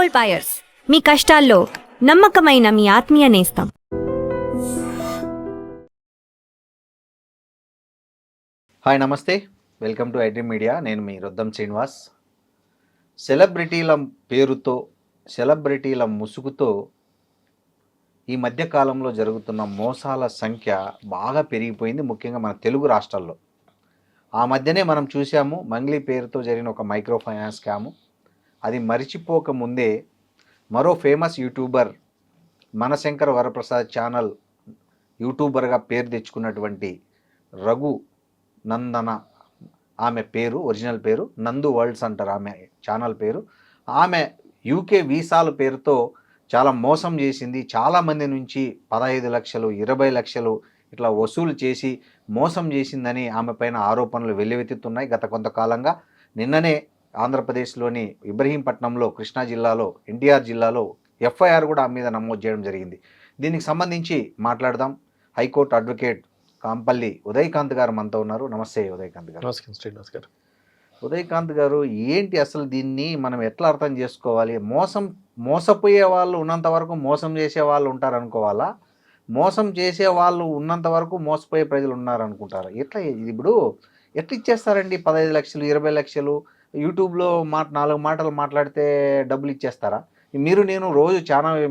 Gold buyers, మీ కష్టాల్లో నమ్మకమైన మీ ఆత్మీయ నేస్తం. హాయ్, నమస్తే, వెల్కమ్ టు ఐడ్రీమ్ మీడియా. నేను మీ రుద్దం శ్రీనివాస్. సెలబ్రిటీల పేరుతో, సెలబ్రిటీల ముసుగుతో ఈ మధ్యకాలంలో జరుగుతున్న మోసాల సంఖ్య బాగా పెరిగిపోయింది, ముఖ్యంగా మన తెలుగు రాష్ట్రాల్లో. ఆ మధ్యనే మనం చూసాము, మంగ్లీ పేరుతో జరిగిన ఒక మైక్రో ఫైనాన్స్ స్కాము. అది మరిచిపోక ముందే మరో famous YouTuber Manashankar Varaprasad channel యూట్యూబర్గా పేరు తెచ్చుకున్నటువంటి రఘు నందన, ఆమె పేరు ఒరిజినల్ పేరు నందు వరల్డ్స్ అంటారు ఆమె ఛానల్ పేరు. ఆమె యూకే వీసాల పేరుతో చాలా మోసం చేసింది. చాలామంది నుంచి 15 లక్షలు 20 లక్షలు ఇట్లా వసూలు చేసి మోసం చేసిందని ఆమె పైన ఆరోపణలు వెల్లువెత్తుతున్నాయి గత కొంతకాలంగా. నిన్ననే ఆంధ్రప్రదేశ్లోని ఇబ్రహీంపట్నంలో, కృష్ణా జిల్లాలో, ఎన్టీఆర్ జిల్లాలో ఎఫ్ఐఆర్ కూడా ఆమె మీద నమోదు చేయడం జరిగింది. దీనికి సంబంధించి మాట్లాడదాం. హైకోర్టు అడ్వకేట్ కాంపల్లి ఉదయకాంత్ గారు మనతో ఉన్నారు. నమస్తే ఉదయకాంత్ గారు. నమస్కారం. ఉదయకాంత్ గారు, ఏంటి అసలు దీన్ని మనం ఎట్లా అర్థం చేసుకోవాలి? మోసపోయే వాళ్ళు ఉన్నంత వరకు మోసం చేసే వాళ్ళు ఉంటారు అనుకోవాలా? మోసం చేసే వాళ్ళు ఉన్నంత వరకు మోసపోయే ప్రజలు ఉన్నారనుకుంటారు? ఎట్లా ఇప్పుడు ఎట్లా ఇచ్చేస్తారండి 15 లక్షలు 20 లక్షలు? యూట్యూబ్లో 4 మాటలు మాట్లాడితే డబ్బులు ఇచ్చేస్తారా? నేను రోజు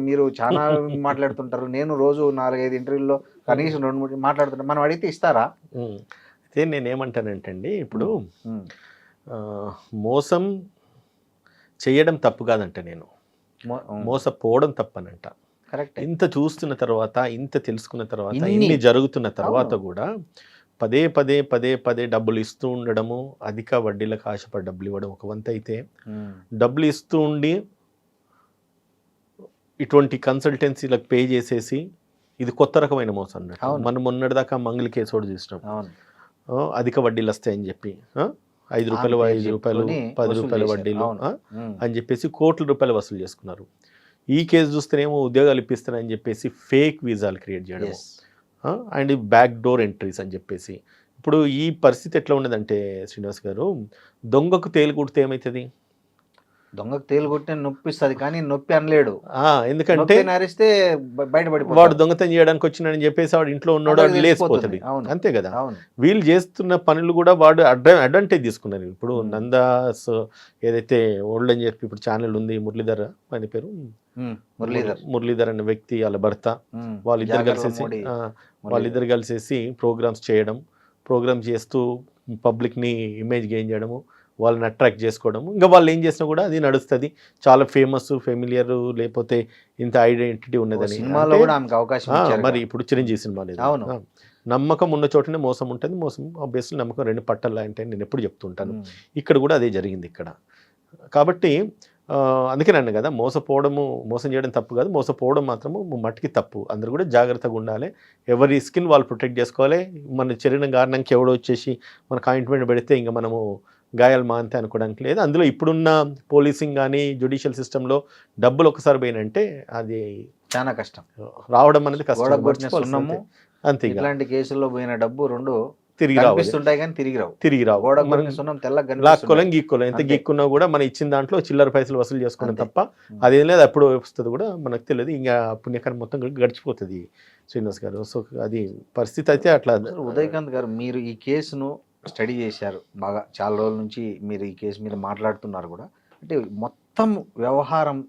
మీరు చాలా మాట్లాడుతుంటారు. నేను రోజు 4-5 ఇంటర్వ్యూల్లో కనీసం 2-3 మాట్లాడుతుంటాను. మనం అడిగితే ఇస్తారా? అయితే నేనేమంటానంటే అండి, ఇప్పుడు మోసం చేయడం తప్పు కాదంట, నేను మోసపోవడం తప్పనంట. కరెక్ట్. ఇంత చూస్తున్న తర్వాత, ఇంత తెలుసుకున్న తర్వాత, ఇన్ని జరుగుతున్న తర్వాత కూడా పదే పదే డబ్బులు ఇస్తూ ఉండడము, అధిక వడ్డీలకు ఆశపడి డబ్బులు ఇవ్వడం ఒక వంత అయితే, డబ్బులు ఇస్తూ ఉండి ఇటువంటి కన్సల్టెన్సీలకు పే చేసేసి ఇది కొత్త రకమైన మోసం అన్నట్టు. మనం మొన్నటిదాకా మంగళి కేసు కూడా చూసినాం. అధిక వడ్డీలు వస్తాయని చెప్పి 5 రూపాయలు 5 రూపాయలు 10 రూపాయల వడ్డీలు అని చెప్పేసి కోట్ల రూపాయలు వసూలు చేసుకున్నారు. ఈ కేసు చూస్తేనేమో ఉద్యోగాలు ఇప్పిస్తారని చెప్పేసి ఫేక్ వీసాలు క్రియేట్ చేయడం అండ్ బ్యాక్ డోర్ ఎంట్రీస్ అని చెప్పేసి. ఇప్పుడు ఈ పరిస్థితి ఎట్లా ఉన్నదంటే శ్రీనివాస్ గారు, దొంగకు తేలు కుడితే ఏమవుతుంది? దొంగకు తేలు కొట్టిన నొప్పి ఇస్తుంది, కానీ నొప్పి అనలేడు. ఎందుకంటే నరిస్తే బయటపడి వాడు దొంగతనం చేయడానికి వచ్చినాడని చెప్పేసి వాడు ఇంట్లో ఉన్నాడు, లేచిపోతుంది. అంతే కదా. వీళ్ళు చేస్తున్న పనులు కూడా వాడు అడ్వాంటేజ్ తీసుకున్నారు. ఇప్పుడు నందాస్ ఏదైతే ఓల్డ్ అని చెప్పి ఇప్పుడు ఛానల్ ఉంది, మురళీధర్ ఆయన పేరు మురళీధర్ అనే వ్యక్తి, వాళ్ళ భర్త, వాళ్ళిద్దరు కలిసేసి ప్రోగ్రామ్స్ చేయడం, ప్రోగ్రామ్ చేస్తూ పబ్లిక్ని ఇమేజ్ గెయిన్ చేయడము, వాళ్ళని అట్రాక్ట్ చేసుకోవడము. ఇంకా వాళ్ళు ఏం చేసినా కూడా అది నడుస్తుంది. చాలా ఫేమస్, ఫెమిలియర్, లేకపోతే ఇంత ఐడెంటిటీ ఉన్నదని. మరి ఇప్పుడు చిరంజీవి సినిమా లేదు. నమ్మకం ఉన్న చోటనే మోసం ఉంటుంది. మోసం ఆబ్వియస్లీ నమ్మకం 2 పట్టలు అంటే నేను ఎప్పుడు చెప్తుంటాను. ఇక్కడ కూడా అదే జరిగింది ఇక్కడ. కాబట్టి అందుకే నన్ను కదా, మోసం చేయడం తప్పు కాదు, మోసపోవడం మాత్రము మట్టికి తప్పు. అందరూ కూడా జాగ్రత్తగా ఉండాలి. ఎవరి స్కిన్ వాళ్ళు ప్రొటెక్ట్ చేసుకోవాలి. మన శరీరం కారణంకి ఎవడో వచ్చేసి మనకు ఆయింట్మెంట్ పెడితే ఇంకా మనము గాయాలు మాంతే అనుకోవడానికి లేదు. అందులో ఇప్పుడున్న పోలీసింగ్ కానీ జ్యుడిషియల్ సిస్టంలో డబ్బులు ఒకసారి పోయినంటే అది చాలా కష్టం, రావడం అనేది కష్టం. అంతే. ఇలాంటి కేసుల్లో పోయిన డబ్బు 2 తిరిగి రావుంటాయి, కానీ తిరిగి రావు. లాక్కోలేం, గీక్కోలేం. ఎంత గీక్కున్నా కూడా మనం ఇచ్చిన దాంట్లో చిల్లర పైసలు వసూలు చేసుకున్నాం తప్ప అదేం లేదు. అప్పుడు వస్తుంది కూడా మనకు తెలియదు. ఇంకా పుణ్యకారం మొత్తం గడిచిపోతుంది శ్రీనివాస్ గారు. సో అది పరిస్థితి అయితే అట్లా. ఉదయకాంత్ గారు, మీరు ఈ కేసును స్టడీ చేశారు బాగా, చాలా రోజుల నుంచి మీరు ఈ కేసు మీద మాట్లాడుతున్నారు కూడా. అంటే మొత్తం వ్యవహారం,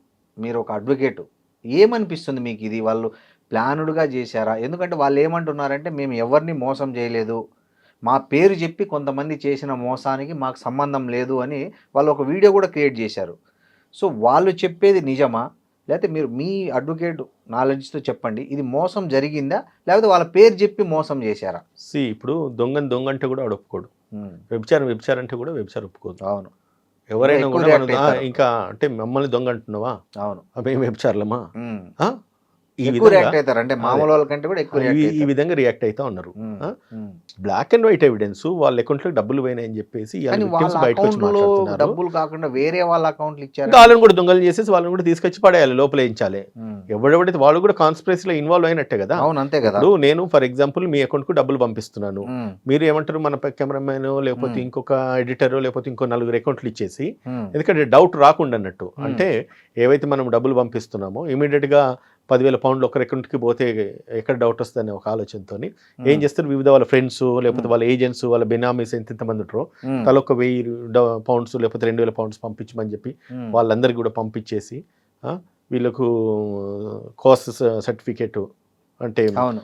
మీరు ఒక అడ్వకేట్, ఏమనిపిస్తుంది మీకు? ఇది వాళ్ళు ప్లానుడ్గా చేశారా? ఎందుకంటే వాళ్ళు ఏమంటున్నారంటే, మేము ఎవరిని మోసం చేయలేదు, మా పేరు చెప్పి కొంతమంది చేసిన మోసానికి మాకు సంబంధం లేదు అని వాళ్ళు ఒక వీడియో కూడా క్రియేట్ చేశారు. సో వాళ్ళు చెప్పేది నిజమా, లేకపోతే మీరు మీ అడ్వకేట్ నాలెడ్జ్తో చెప్పండి, ఇది మోసం జరిగిందా, లేకపోతే వాళ్ళ పేరు చెప్పి మోసం చేశారా? ఇప్పుడు దొంగ అంటే కూడా వాడు ఒప్పుకోడు. వ్యభిచారం అంటే కూడా వ్యభిచారం ఒప్పుకోదు. అవును. ఎవరైనా కూడా ఇంకా అంటే మమ్మల్ని దొంగ అంటున్నావా? అవును. అవేం వ్యభిచారులమా? ఈ ఎక్కువ విధంగా రియాక్ట్ అవుతారు, అంటే మామూలు వాళ్ళకంటే కూడా ఎక్కువ రియాక్ట్ ఈ అవుతారు. విధంగా రియాక్ట్ అవుతా ఉన్నారు. ఉమ్. బ్లాక్ అండ్ వైట్ ఎవిడెన్స్ వాళ్ళ అకౌంట్లో డబ్బులు పోయినాయని చెప్పేసి ఇవాళ కానీ victims వాళ్ళ బయటకు వచ్చి అకౌంట్లో మాట్లాడుతున్నారు. డబ్బులు కాకుండా వేరే వాళ్ళ అకౌంట్లు ఇంకా ఇచ్చారు. వాళ్ళని కూడా దొంగలు చేసేసి వాళ్ళని కూడా తీసుకొచ్చి పడేయాలి, లోపల వేయించాలి. ఎవడెవడైతే వాళ్ళు కూడా కాన్స్పిరసీలో ఇన్వాల్వ్ అయినట్టే కదా. అవును, అంతే కదా. ఇప్పుడు నేను ఫర్ ఎగ్జాంపుల్ మీ అకౌంట్కు డబ్బులు పంపిస్తున్నాను, ఉమ్, మీరు ఏమంటారు మన కెమెరామెన్ లేకపోతే ఇంకొక ఎడిటర్ లేకపోతే ఇంకో 4 అకౌంట్లు ఇచ్చేసి, ఉమ్, ఎందుకంటే డౌట్ రాకుండా అన్నట్టు. అంటే ఏవైతే మనం డబ్బులు పంపిస్తున్నామో ఇమీడియట్గా 10,000 పౌండ్లు ఒక అకౌంట్కి పోతే ఎక్కడ డౌట్ వస్తుందనే ఒక ఆలోచనతో ఏం చేస్తారు, వివిధ వాళ్ళ ఫ్రెండ్స్ లేకపోతే వాళ్ళ ఏజెంట్స్ వాళ్ళ బెనామీస్ ఎంతమంది ఉంటారో ఉమ్, తలొక 1,000 పౌండ్స్ లేకపోతే 2,000 పౌండ్స్ పంపించమని చెప్పి ఉమ్. వాళ్ళందరికీ కూడా పంపించేసి వీళ్ళకు కోర్స్ సర్టిఫికేట్ అంటే అవును.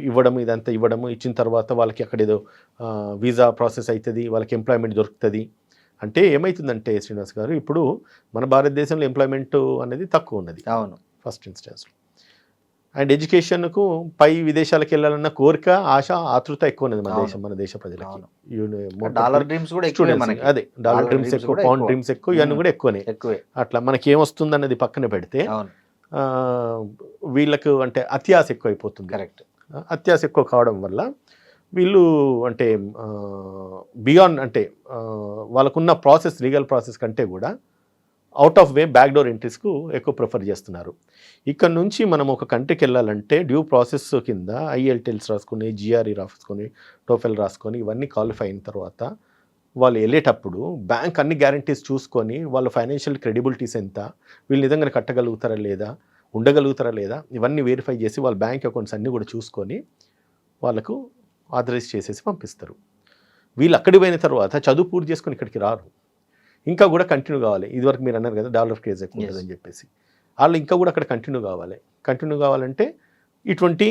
ఇవ్వడము, ఇదంతా ఇవ్వడము, ఇచ్చిన తర్వాత వాళ్ళకి అక్కడ ఏదో వీసా ప్రాసెస్ అవుతుంది, వాళ్ళకి ఎంప్లాయ్మెంట్ దొరుకుతుంది. అంటే ఏమవుతుందంటే శ్రీనివాస్ గారు, ఇప్పుడు మన భారతదేశంలో ఎంప్లాయ్మెంట్ అనేది తక్కువ ఉన్నది అవును. ఫస్ట్ ఇన్స్టెన్స్లో. అండ్ ఎడ్యుకేషన్కు పై విదేశాలకు వెళ్ళాలన్న కోరిక, ఆశ, ఆతృత ఎక్కువ ఉన్నది మన దేశ ప్రజలకి. డాలర్ డ్రీమ్స్ కూడా ఎక్కువే మనకి. అదే డాలర్ డ్రీమ్స్ ఎక్కువ, పౌండ్ డ్రీమ్స్ ఎక్కువ, ఇవన్నీ కూడా ఎక్కువనే. అట్లా మనకి ఏమొస్తుంది అన్నది పక్కన పెడితే వీళ్ళకు అంటే అత్యాశ ఎక్కువ అయిపోతుంది. కరెక్ట్. అత్యాశ ఎక్కువ కావడం వల్ల వీళ్ళు అంటే బియాండ్ అంటే వాళ్ళకున్న ప్రాసెస్, లీగల్ ప్రాసెస్ కంటే కూడా అవుట్ ఆఫ్ వే బ్యాక్డోర్ ఎంట్రీస్కు ఎక్కువ ప్రిఫర్ చేస్తున్నారు. ఇక్కడ నుంచి మనం ఒక కంట్రీకి వెళ్ళాలంటే డ్యూ ప్రాసెస్ కింద IELTS రాసుకొని, GRE రాసుకొని, TOEFL రాసుకొని ఇవన్నీ క్వాలిఫై అయిన తర్వాత వాళ్ళు వెళ్ళేటప్పుడు బ్యాంక్ అన్ని గ్యారంటీస్ చూసుకొని వాళ్ళ ఫైనాన్షియల్ క్రెడిబిలిటీస్ ఎంత, వీళ్ళు నిజంగా కట్టగలుగుతారా లేదా, ఉండగలుగుతారా లేదా, ఇవన్నీ వెరిఫై చేసి వాళ్ళ బ్యాంక్ అకౌంట్స్ అన్నీ కూడా చూసుకొని వాళ్ళకు ఆథరైజ్ చేసేసి పంపిస్తారు. వీళ్ళు అక్కడికి పోయిన తర్వాత చదువు పూర్తి చేసుకొని ఇక్కడికి రారు, ఇంకా కూడా కంటిన్యూ కావాలి. ఇదివరకు మీరు అన్నారు కదా డాలర్ క్రేజ్ ఎక్కువ ఉంటుందని చెప్పేసి, వాళ్ళు ఇంకా కూడా అక్కడ కంటిన్యూ కావాలంటే ఇటువంటి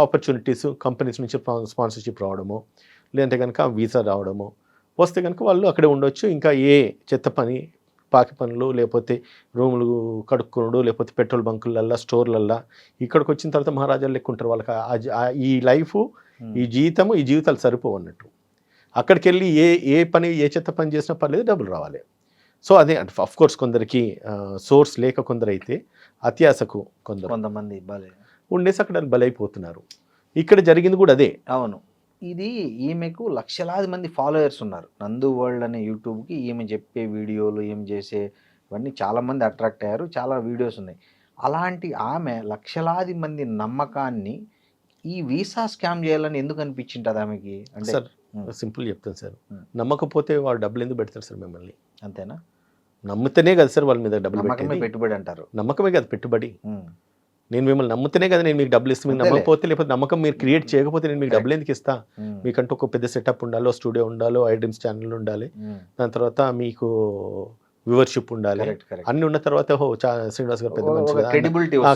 ఆపర్చునిటీస్ కంపెనీస్ నుంచి స్పాన్సర్షిప్ రావడమో, లేదంటే కనుక వీసా రావడమో వస్తే కనుక వాళ్ళు అక్కడే ఉండొచ్చు. ఇంకా ఏ చెత్త పని, పాకి పనులు, లేకపోతే రూములు కడుక్కునుడు, లేకపోతే పెట్రోల్ బంకులల్లా, స్టోర్లల్లా ఇక్కడికి వచ్చిన తర్వాత మహారాజాలు లెక్క ఉంటారు. వాళ్ళకి ఈ లైఫ్, ఈ జీవితాలు సరిపోవు అన్నట్టు. అక్కడికి వెళ్ళి ఏ పని, ఏ చెత్త పని చేసినా పర్లేదు, డబ్బులు రావాలి. సో అదే అంటే ఆఫ్ కోర్స్ కొందరికి సోర్స్ లేక కొందరైతే అత్యాశకు కొంతమంది ఉండేసి అక్కడ బలైపోతున్నారు. ఇక్కడ జరిగింది కూడా అదే. అవును. ఇది ఈమెకు లక్షలాది మంది ఫాలోయర్స్ ఉన్నారు. నందు వరల్డ్ అనే యూట్యూబ్కి ఈమె చెప్పే వీడియోలు, ఈమె చేసే ఇవన్నీ చాలామంది అట్రాక్ట్ అయ్యారు, చాలా వీడియోస్ ఉన్నాయి. అలాంటి ఆమె లక్షలాది మంది నమ్మకాన్ని ఈ వీసా స్కామ్ చేయాలని ఎందుకు అనిపించింటుంది ఆమెకి? అంటే సార్ సింపుల్ చెప్తాను సార్, నమ్మకపోతే వాళ్ళు డబ్బులు ఎందుకు పెడతారు సార్ మిమ్మల్ని? అంతేనా? నమ్మితేనే కదా సార్ వాళ్ళ మీద డబ్బులు పెట్టేది. పెట్టుబడి అంటారు. నమ్మకమే కదా పెట్టుబడి. నేను మిమ్మల్ని నమ్ముతేనే కదా నేను మీకు డబ్బులు ఇస్తాను. మీకు నమ్మకపోతే, లేకపోతే నమ్మకం మీరు క్రియేట్ చేయకపోతే నేను మీకు డబ్బులు ఎందుకు ఇస్తా? మీకంటూ ఒక పెద్ద సెటప్ ఉండాలో, స్టూడియో ఉండాలో, iDreams ఛానల్ ఉండాలి, దాని తర్వాత మీకు వ్యూవర్షిప్ ఉండాలి, అన్ని ఉన్న తర్వాత శ్రీనివాస్ గారు పెద్ద మనిషి,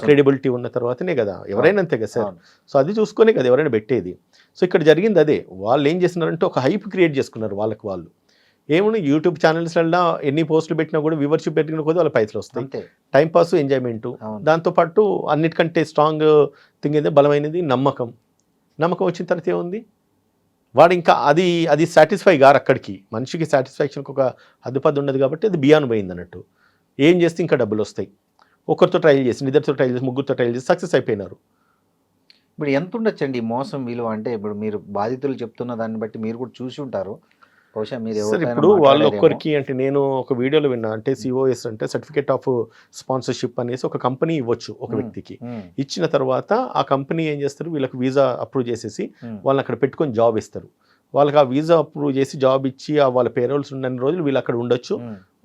క్రెడిబిలిటీ ఉన్న తర్వాతనే కదా ఎవరైనా, అంతే కదా సార్. సో అది చూసుకునే కదా ఎవరైనా పెట్టేది. సో ఇక్కడ జరిగింది అదే. వాళ్ళు ఏం చేస్తున్నారంటే ఒక హైప్ క్రియేట్ చేసుకున్నారు వాళ్ళకి వాళ్ళు. ఏముంది, యూట్యూబ్ ఛానల్స్లో ఎన్ని పోస్టులు పెట్టినా కూడా వ్యూవర్షిప్ పెట్టిన కొద్ది వాళ్ళ పైసలు వస్తాయి, టైంపాస్, ఎంజాయ్మెంట్. దాంతోపాటు అన్నిటికంటే స్ట్రాంగ్ థింగ్ ఏదో బలమైనది నమ్మకం. నమ్మకం వచ్చిన తర్వాత ఏముంది, వాడు ఇంకా అది సాటిస్ఫై గారు. అక్కడికి మనిషికి సాటిస్ఫాక్షన్కి ఒక అదుపది ఉండదు కాబట్టి అది బియాన్ పోయింది అన్నట్టు. ఏం చేస్తే ఇంకా డబ్బులు వస్తాయి. ఒకరితో ట్రైల్ చేసి, ఇద్దరితో ట్రైల్ చేసి, ముగ్గురితో ట్రైల్ చేసి సక్సెస్ అయిపోయినారు. ఇప్పుడు ఎంత ఉండొచ్చండి మోసం విలువ? అంటే ఇప్పుడు మీరు బాధితులు చెప్తున్న దాన్ని బట్టి మీరు కూడా చూసి ఉంటారు బహుశా. మీరు ఇప్పుడు వాళ్ళు ఒక్కరికి అంటే నేను ఒక వీడియోలో విన్నా, అంటే COS అంటే సర్టిఫికేట్ ఆఫ్ స్పాన్సర్షిప్ అనేసి ఒక కంపెనీ ఇవ్వచ్చు ఒక వ్యక్తికి. ఇచ్చిన తర్వాత ఆ కంపెనీ ఏం చేస్తారు, వీళ్ళకి వీసా అప్రూవ్ చేసేసి వాళ్ళని అక్కడ పెట్టుకొని జాబ్ ఇస్తారు. వాళ్ళకి ఆ వీసా అప్రూవ్ చేసి జాబ్ ఇచ్చి వాళ్ళ పేరోల్స్ ఉన్న రోజులు వీళ్ళు అక్కడ ఉండొచ్చు.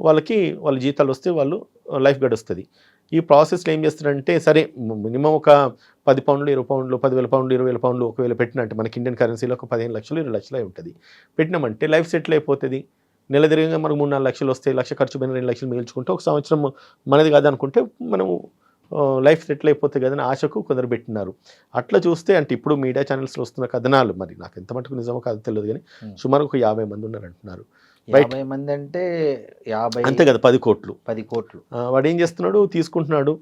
వాళ్ళ జీతాలు వస్తే వాళ్ళు లైఫ్ గడుస్తుంది. ఈ ప్రాసెస్లో ఏం చేస్తారంటే, సరే మినిమం ఒక 10 పౌండ్లు, 20 పౌండ్లు, 10,000 పౌండ్లు, 20,000 పౌండ్లు ఒకవేళ పెట్టినట్టు మనకి ఇండియన్ కరెన్సీలో ఒక 15 లక్షలు, 20 లక్షలు ఉంటుంది. పెట్టినామంటే లైఫ్ సెటిల్ అయిపోతుంది. నెల తిరిగిగా మనకు 3-4 లక్షలు వస్తాయి. లక్ష ఖర్చు పైన 2 లక్షలు మిగిల్చుకుంటే ఒక సంవత్సరం మనది కాదనుకుంటే మనము లైఫ్ సెటిల్ అయిపోతుంది కదని ఆశకు కొందరు పెట్టినారు. అట్లా చూస్తే అంటే ఇప్పుడు మీడియా ఛానల్స్లో వస్తున్న కథనాలు, మరి నాకు ఎంత మటుకు నిజమో కాదు తెలియదు కానీ సుమారు ఒక 50 మంది ఉన్నారు అంటున్నారు. 50 మంది అంటే 50 అంతే కదా, 10 కోట్లు. వాడు ఏం చేస్తున్నాడు, తీసుకుంటున్నాడు.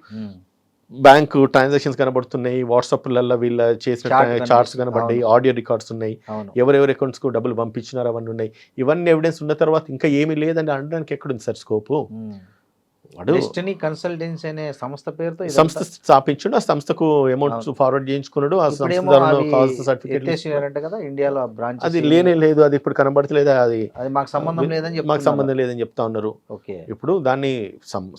బ్యాంకు ట్రాన్సాక్షన్స్ కనబడుతున్నాయి, వాట్సాప్లలో వీళ్ళ చేసిన చార్ట్స్ కనబడ్డాయి, ఆడియో రికార్డ్స్ ఉన్నాయి, ఎవరెవరి అకౌంట్స్కు డబ్బులు పంపించినారు అవన్నీ ఉన్నాయి. ఇవన్నీ ఎవిడెన్స్ ఉన్న తర్వాత ఇంకా ఏమీ లేదని అనడానికి ఎక్కడుంది సార్ స్కోపు? వాడు డెస్టినీ కన్సల్టెన్సీ అనే సంస్థ పేరుతో సంస్థ స్థాపించుండు, ఆ సంస్థకు అమౌంట్ ఫార్వర్డ్ చేయించుకున్నాడు, ఆ సంస్థ సర్టిఫికేట్ ఎత్తేసారంట కదా ఇండియాలో బ్రాంచ్. అది లేనే లేదు, అది ఇప్పుడు కనబడతలేదు, అది అది మాకు సంబంధం లేదని మాకు సంబంధం లేదని చెప్తా ఉన్నారు. ఓకే, ఇప్పుడు దాన్ని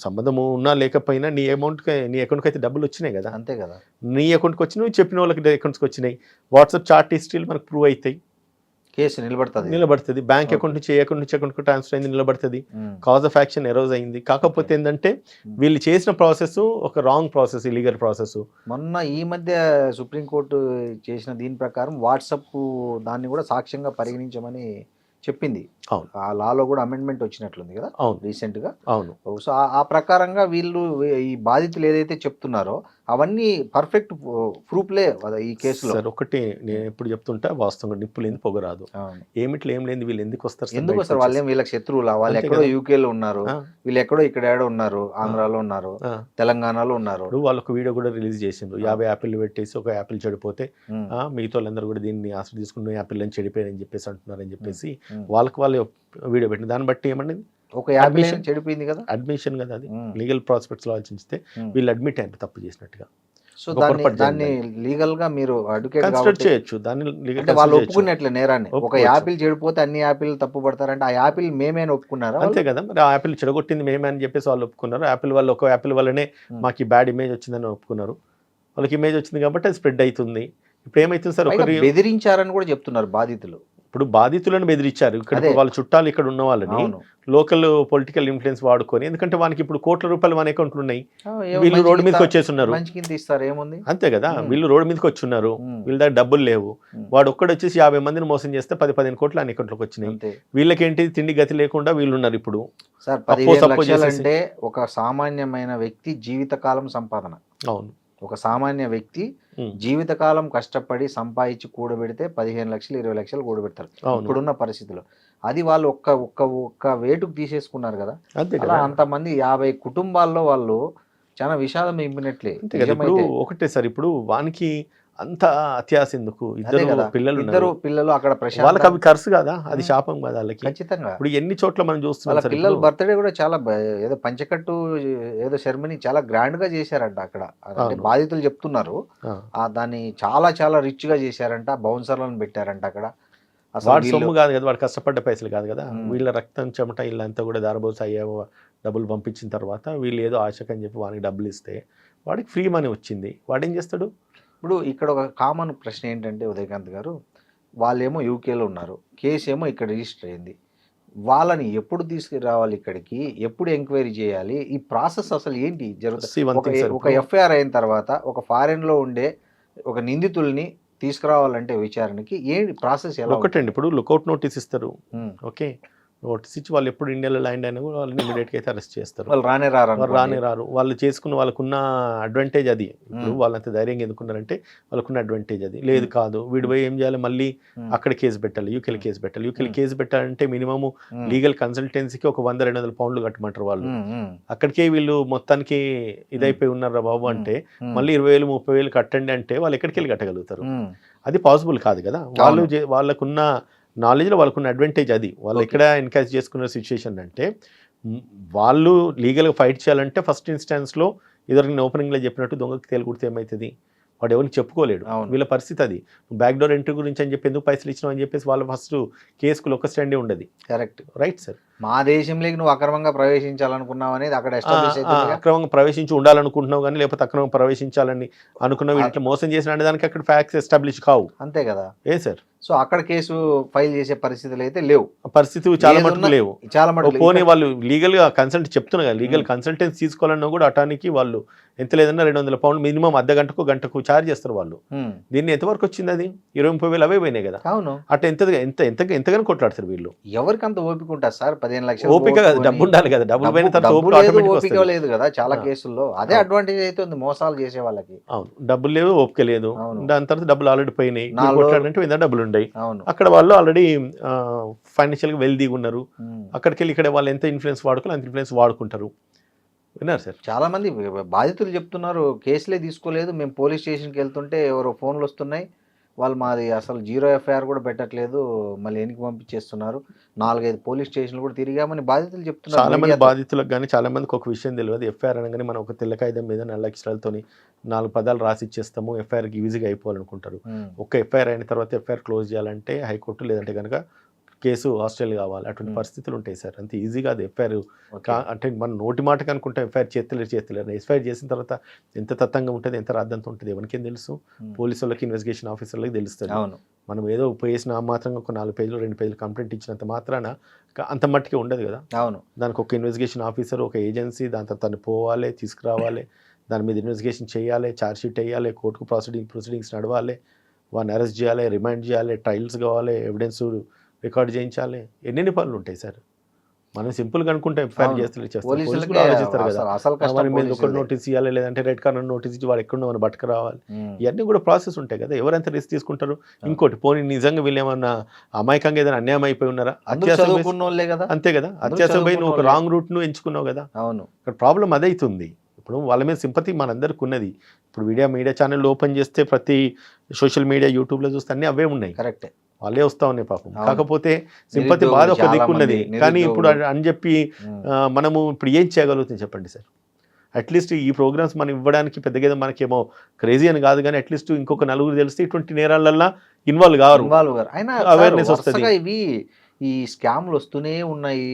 సంబంధము ఉన్నా లేకపోయినా నీ అమౌంట్కి నీ అకౌంట్కి అయితే డబ్బులు వచ్చినాయి కదా, అంతే కదా. నీ అకౌంట్కి వచ్చినాయి, చెప్పిన వాళ్ళకి అకౌంట్స్కి వచ్చినాయి, వాట్సాప్ చాట్ హిస్టరీలు మనకు ప్రూవ్ అవుతాయి, కేసు నిలబడుతుంది, బ్యాంక్ అకౌంట్ నుంచి అకౌంట్ నుంచి అకౌంట్కి ట్రాన్స్ఫర్ అయింది, నిలబడుతుంది, కాజ్ ఆఫ్ యాక్షన్ ఎరోజ్ అయింది. కాకపోతే ఏంటంటే వీళ్ళు చేసిన ప్రాసెస్ ఒక రాంగ్ ప్రాసెస్, ఇల్లీగల్ ప్రాసెస్. మొన్న ఈ మధ్య సుప్రీంకోర్టు చేసిన దీని ప్రకారం వాట్సాప్ దాన్ని కూడా సాక్ష్యంగా పరిగణించమని చెప్పింది. అవును, ఆ లాలో కూడా అమెండ్మెంట్ వచ్చినట్లుంది కదా. అవును, రీసెంట్ గా. అవును. సో ఆ ప్రకారంగా వీళ్ళు ఈ బాధితులు ఏదైతే చెప్తున్నారో అవన్నీ పర్ఫెక్ట్ ప్రూఫ్లే ఈ కేసులో. సార్ ఒకటి నేను ఎప్పుడు చెప్తుంటా, వాస్తవంగా నిప్పులు ఎందుకు పొగరాదు, ఏమిట్లో ఏం లేని వీళ్ళు ఎందుకు వస్తారు, ఎందుకు వస్తారు? వాళ్ళేం వీళ్ళకి శత్రువులా? వాళ్ళు ఎక్కడో యూకేలో ఉన్నారు, వీళ్ళు ఎక్కడో ఇక్కడ ఏడో ఉన్నారు, ఆంధ్రాలో ఉన్నారు, తెలంగాణలో ఉన్నారు. వాళ్ళకు వీడియో కూడా రిలీజ్ చేసిండ్రు, 50 యాపిల్ పెట్టేసి ఒక యాపిల్ చెడిపోతే మిగతా వాళ్ళందరూ కూడా దీన్ని ఆశ్రయ తీసుకుని యాపిల్ అని చెడిపోయారని చెప్పేసి అంటున్నారని చెప్పేసి వాళ్ళకి వాళ్ళు వీడియో పెట్టింది. దాన్ని బట్టి ఏమన్నా ఒక యాపిల్ చెడిపోయింది కదా, అడ్మిషన్ కదా, అది లీగల్ ప్రాస్పెక్ట్స్ లో ఆలోచిస్తే వీళ్ళు అడ్మిట్ అయ్యారు తప్పు చేసినట్టుగా. సో దాన్ని లీగల్ గా మీరు అడ్వకేట్ కన్సిడర్ చేయొచ్చు, దాన్ని అంటే వాళ్ళు ఒప్పుకున్నట్లే నేరాన్ని. ఒక యాపిల్ చెడిపోతే అన్ని యాపిల్ తప్పు పడతారంటే ఆ యాపిల్ మేమే ఒప్పుకున్నారా? అంతే కదా, మరి ఆ యాపిల్ చెడగొట్టింది మేమే అని చెప్పేసి వాళ్ళు ఒప్పుకున్నారు. యాపిల్ వాళ్ళు ఒక యాపిల్ వల్లనే మాకు ఈ బ్యాడ్ ఇమేజ్ వచ్చిందని ఒప్పుకున్నారు. వాళ్ళకి ఇమేజ్ వచ్చింది కాబట్టి అది స్ప్రెడ్ అవుతుంది. ఇప్పుడు ఏమైతుంది సార్, ఒకరి బెదిరించారని కూడా చెప్తున్నారు బాధితులు. ఇప్పుడు బాధితులను బెదిరించారు, ఇక్కడ వాళ్ళ చుట్టాలు ఇక్కడ ఉన్న వాళ్ళని లోకల్ పొలిటికల్ ఇన్ఫ్లుయెన్స్ వాడుకొని, ఎందుకంటే వానికి ఇప్పుడు కోట్ల రూపాయలు మన అకౌంట్లు ఉన్నాయి, వీళ్ళు రోడ్డు మీదకి వచ్చేస్తున్నారు, అంతే కదా, వీళ్ళు రోడ్డు మీదకి వచ్చున్నారు, వీళ్ళ దగ్గర డబ్బులు లేవు, వాడు ఒక్కడు వచ్చేసి 50 మందిని మోసం చేస్తే 10-15 కోట్లు ఆయన అకౌంట్లోకి వచ్చినాయి. వీళ్ళకేంటి తిండి గతి లేకుండా వీళ్ళు ఉన్నారు ఇప్పుడు. సార్ 15 లక్షలు అంటే ఒక సామాన్యమైన వ్యక్తి జీవితకాలం సంపాదన. అవును, ఒక సామాన్య వ్యక్తి జీవితకాలం కష్టపడి సంపాదించి కూడబెడితే 15 లక్షలు 20 లక్షలు కూడబెడతారు ఇప్పుడున్న పరిస్థితిలో. అది వాళ్ళు ఒక్క వేటుకు తీసేసుకున్నారు కదా. అలా అంతమంది 50 కుటుంబాల్లో వాళ్ళు చాలా విషాదం నింపినట్లే. ఒకటే సార్, ఇప్పుడు వానికి అంత అత్యాశ ఎందుకు? ఇద్దరు పిల్లలు అక్కడ వాళ్ళకి అవి ఖర్చు కదా, అది శాపం కదా వాళ్ళకి. ఖచ్చితంగా. ఇప్పుడు ఎన్ని చోట్ల మనం చూస్తున్నాం, పిల్లల బర్త్డే కూడా చాలా ఏదో పంచకట్టు ఏదో సెరమనీ చాలా గ్రాండ్ గా చేశారంట అక్కడ. బాధితులు చెప్తున్నారు దాన్ని చాలా చాలా రిచ్ గా చేశారంట, బౌన్సర్లను పెట్టారంట అక్కడ. వాడి సొమ్ము కాదు కదా, వాడు కష్టపడ్డ పైసలు కాదు కదా, వీళ్ళ రక్తం చెమట వీళ్ళంతా కూడా దారబోసి అయ్యేవో డబ్బులు పంపించిన తర్వాత వీళ్ళు ఏదో ఆశకని చెప్పి వానికి డబ్బులు ఇస్తే వాడికి ఫ్రీ మనీ వచ్చింది, వాడు ఏం చేస్తాడు? ఇప్పుడు ఇక్కడ ఒక కామన్ ప్రశ్న ఏంటంటే ఉదయకాంత్ గారు, వాళ్ళేమో యూకేలో ఉన్నారు, కేసు ఏమో ఇక్కడ రిజిస్టర్ అయింది, వాళ్ళని ఎప్పుడు తీసుకురావాలి ఇక్కడికి, ఎప్పుడు ఎంక్వైరీ చేయాలి, ఈ ప్రాసెస్ అసలు ఏంటి జరుగుతుంది? ఒక ఎఫ్ఐఆర్ అయిన తర్వాత ఒక ఫారెన్లో ఉండే ఒక నిందితుల్ని తీసుకురావాలంటే విచారణకి ఏంటి ప్రాసెస్? ఎలా? ఒకటండి, ఇప్పుడు లుకౌట్ నోటీస్ ఇస్తారు, ఓకే, నోటీస్ ఇచ్చి వాళ్ళు ఎప్పుడు ఇండియాలో ల్యాండ్ అయినా కూడా వాళ్ళని ఇమీడియట్గా అయితే అరెస్ట్ చేస్తారు. వాళ్ళు రానే రారు. వాళ్ళు చేసుకున్న వాళ్ళకున్న అడ్వాంటేజ్ అది. ఇప్పుడు వాళ్ళంత ధైర్యంగా ఎందుకున్నారంటే వాళ్ళకున్న అడ్వాంటేజ్ అది. లేదు కాదు, వీడు పోయి ఏం చేయాలి, మళ్ళీ అక్కడ కేసు పెట్టాలి, యూకేలో కేసు పెట్టాలి. యూకేలో కేసు పెట్టాలంటే మినిమం లీగల్ కన్సల్టెన్సీకి ఒక 100-200 పౌండ్లు కట్టమంటారు వాళ్ళు. అక్కడికే వీళ్ళు మొత్తానికి ఇదైపోయి ఉన్నారా బాబు అంటే మళ్ళీ 20,000-30,000 కట్టండి అంటే వాళ్ళు ఎక్కడికి వెళ్ళి కట్టగలుగుతారు? అది పాసిబుల్ కాదు కదా. వాళ్ళకున్న నాలెడ్జ్లో వాళ్ళకున్న అడ్వాంటేజ్ అది. వాళ్ళు ఎక్కడ ఎన్కరేజ్ చేసుకున్న సిచ్యుయేషన్ అంటే వాళ్ళు లీగల్గా ఫైట్ చేయాలంటే ఫస్ట్ ఇన్స్టాన్స్లో ఇద్దరికి ఓపెనింగ్లో చెప్పినట్టు దొంగకి తేలికుడితే ఏమవుతుంది, వాడు ఎవరికి చెప్పుకోలేడు. వీళ్ళ పరిస్థితి అది. బ్యాక్ డోర్ ఎంట్రీ గురించి అని చెప్పి ఎందుకు పైసలు ఇచ్చినావు అని చెప్పేసి వాళ్ళు ఫస్ట్ కేసుకు ఒక స్టాండే ఉండదు. Correct, right sir. మా దేశంలోకి నువ్వు అక్రమంగా ప్రవేశించాలనుకున్నావు అనేది అక్కడ అక్రమంగా ప్రవేశించి ఉండాలనుకుంటున్నావు కానీ లేకపోతే అక్రమంగా ప్రవేశించాలని అనుకున్నావు, వీటిలో మోసం చేసిన దానికి అక్కడ ఫ్యాక్ట్స్ ఎస్టాబ్లిష్ కావు. అంతే కదా. ఏ సార్, సో అక్కడ కేసు ఫైల్ చేసే పరిస్థితులు అయితే లేవు. పరిస్థితి చాలా మటుకు లేవు. చాలా మటుకు పోనీ వాళ్ళు లీగల్ గా కన్సల్ట్ చెప్తున్నా కదా, లీగల్ కన్సల్టెన్సీ తీసుకోవాలన్నా కూడా అటానికి వాళ్ళు ఎంత లేదన్నా 200 పౌండ్ మినిమం అర్ధగంటకు గంటకు ఛార్జ్ చేస్తారు వాళ్ళు. దీన్ని ఎంతవరకు వచ్చింది? అది 20-30,000 అవే పోయినాయి కదా. అవును, అట్లా ఎంతగానో కొట్లాడతారు వీళ్ళు. ఎవరికి అంత ఓపిక ఉంటుంది సార్? 15 లక్షలు ఓపిక కాదు, డబ్బు ఉండాలి కదా. డబ్బులు పోయిన తర్వాత ఓపిక లేదు కదా చాలా కేసుల్లో. అదే అడ్వాంటేజ్ అయితే మోసాలు చేసే వాళ్ళకి. అవును, డబ్బులు లేవు, ఓపిక లేదు. దాని తర్వాత డబ్బులు ఆల్రెడీ పోయినాయి, కొట్లాడంటే డబ్బులు ఉన్నాయి. అక్కడ వాళ్ళు ఆల్రెడీ ఫైనాన్షియల్గా వెల్దీగా ఉన్నారు. అక్కడికి వెళ్ళి ఇక్కడ వాళ్ళు ఎంత ఇన్ఫ్లుయెన్స్ వాడుకోవాలి అంత ఇన్ఫ్లుయెన్స్ వాడుకుంటారు. విన్నారు సార్, చాలా మంది బాధితులు చెప్తున్నారు కేసులే తీసుకోలేదు, మేము పోలీస్ స్టేషన్కి వెళ్తుంటే ఎవరో ఫోన్లు వస్తున్నాయి, వాళ్ళు మాది అసలు 0 ఎఫ్ఐఆర్ కూడా పెట్టట్లేదు, మళ్ళీ వెనక్కి పంపించేస్తున్నారు, 4-5 పోలీస్ స్టేషన్లు కూడా తిరిగామని బాధితులు చెప్తున్నారు. చాలా మంది మీడియాతో. బాధితులకు కానీ చాలా మందికి ఒక విషయం తెలియదు. ఎఫ్ఐఆర్ అనగానే మనం ఒక తెల్ల కాగితం మీద నల్ల అక్షరాలతోని 4 పదాలు రాసి ఇచ్చేస్తాము, ఎఫ్ఐఆర్కి ఈజీగా అయిపోవాలనుకుంటారు. ఒక ఎఫ్ఐఆర్ అయిన తర్వాత ఎఫ్ఐఆర్ క్లోజ్ చేయాలంటే హైకోర్టు లేదంటే కనుక కేసు హాస్టల్ కావాలి. అటువంటి పరిస్థితులు ఉంటాయి సార్. అంత ఈజీగా అది ఎఫ్ఐఆర్ అంటే మన నోటి మాటకు అనుకుంటే ఎఫ్ఐఆర్ చేస్తలేరు. ఎఫ్ఐఆర్ చేసిన తర్వాత ఎంత తత్తంగా ఉంటుంది, ఎంత రాద్దంతా ఉంటుంది ఎవరికేం తెలుసు? పోలీసు వాళ్ళకి, ఇన్వెస్టిగేషన్ ఆఫీసర్లకి తెలుస్తుంది. మనం ఏదో చేసిన మాత్రంగా ఒక 4 పేజీలు 2 పేజీలు కంప్లైంట్ ఇచ్చినంత మాత్రాన అంత మట్టికి ఉండదు కదా. అవును, దానికి ఒక ఇన్వెస్టిగేషన్ ఆఫీసర్, ఒక ఏజెన్సీ, దాని తర్వాత తను పోవాలి, తీసుకురావాలి, దాని మీద ఇన్వెస్టిగేషన్ చేయాలి, ఛార్జ్షీట్ వేయాలి, కోర్టుకు ప్రొసీడింగ్స్ నడవాలి, వాడిని అరెస్ట్ చేయాలి, రిమాండ్ చేయాలి, ట్రయల్స్ కావాలి, ఎవిడెన్స్ రికార్డ్ చేయించాలి, ఎన్నెన్ని పనులు ఉంటాయి సార్. మనం సింపుల్గా అనుకుంటే ఎఫ్ఐఆర్ చేస్తారు, ఆలోచిస్తారు కదా, వారి మీద ఒక నోటీస్ ఇవ్వాలి, లేదంటే రెడ్ కార్నర్ నోటీస్ ఇచ్చి వాడు ఎక్కడో మన బట్టకు రావాలి, ఇవన్నీ కూడా ప్రాసెస్ ఉంటాయి కదా. ఎవరంత రిస్క్ తీసుకుంటారు? ఇంకోటి పోనీ నిజంగా వీళ్ళు ఏమన్నా అమాయకంగా ఏదైనా అన్యాయం అయిపోయి ఉన్నారా? అంతే కదా, అత్యాసం పోయి నువ్వు ఒక రాంగ్ రూట్ ను ఎంచుకున్నావు కదా. అవును, ఇక్కడ ప్రాబ్లం అదైతుంది. ఇప్పుడు వాళ్ళ మీద సింపతి మనందరికి ఉన్నది. ఇప్పుడు మీడియా ఛానల్ ఓపెన్ చేస్తే ప్రతి సోషల్ మీడియా యూట్యూబ్లో చూస్తే అన్నీ అవే ఉన్నాయి. కరెక్టే, వాళ్ళే వస్తా ఉన్నాయి పాపం. కాకపోతే సింపతి బాధ ఒక దిక్కున్నది. కానీ ఇప్పుడు అని చెప్పి మనము ఇప్పుడు ఏం చేయగలుగుతాం చెప్పండి సార్? అట్లీస్ట్ ఈ ప్రోగ్రామ్స్ మనం ఇవ్వడానికి పెద్దగా మనకేమో క్రేజీ అని కాదు, కానీ అట్లీస్ట్ ఇంకొక నలుగురు తెలిస్తే ఇటువంటి నేరాలల్లో ఇన్వాల్వ్ కారు, అవేర్నెస్ వస్తుంది. ఇవి ఈ స్కామ్లు వస్తూనే ఉన్నాయి,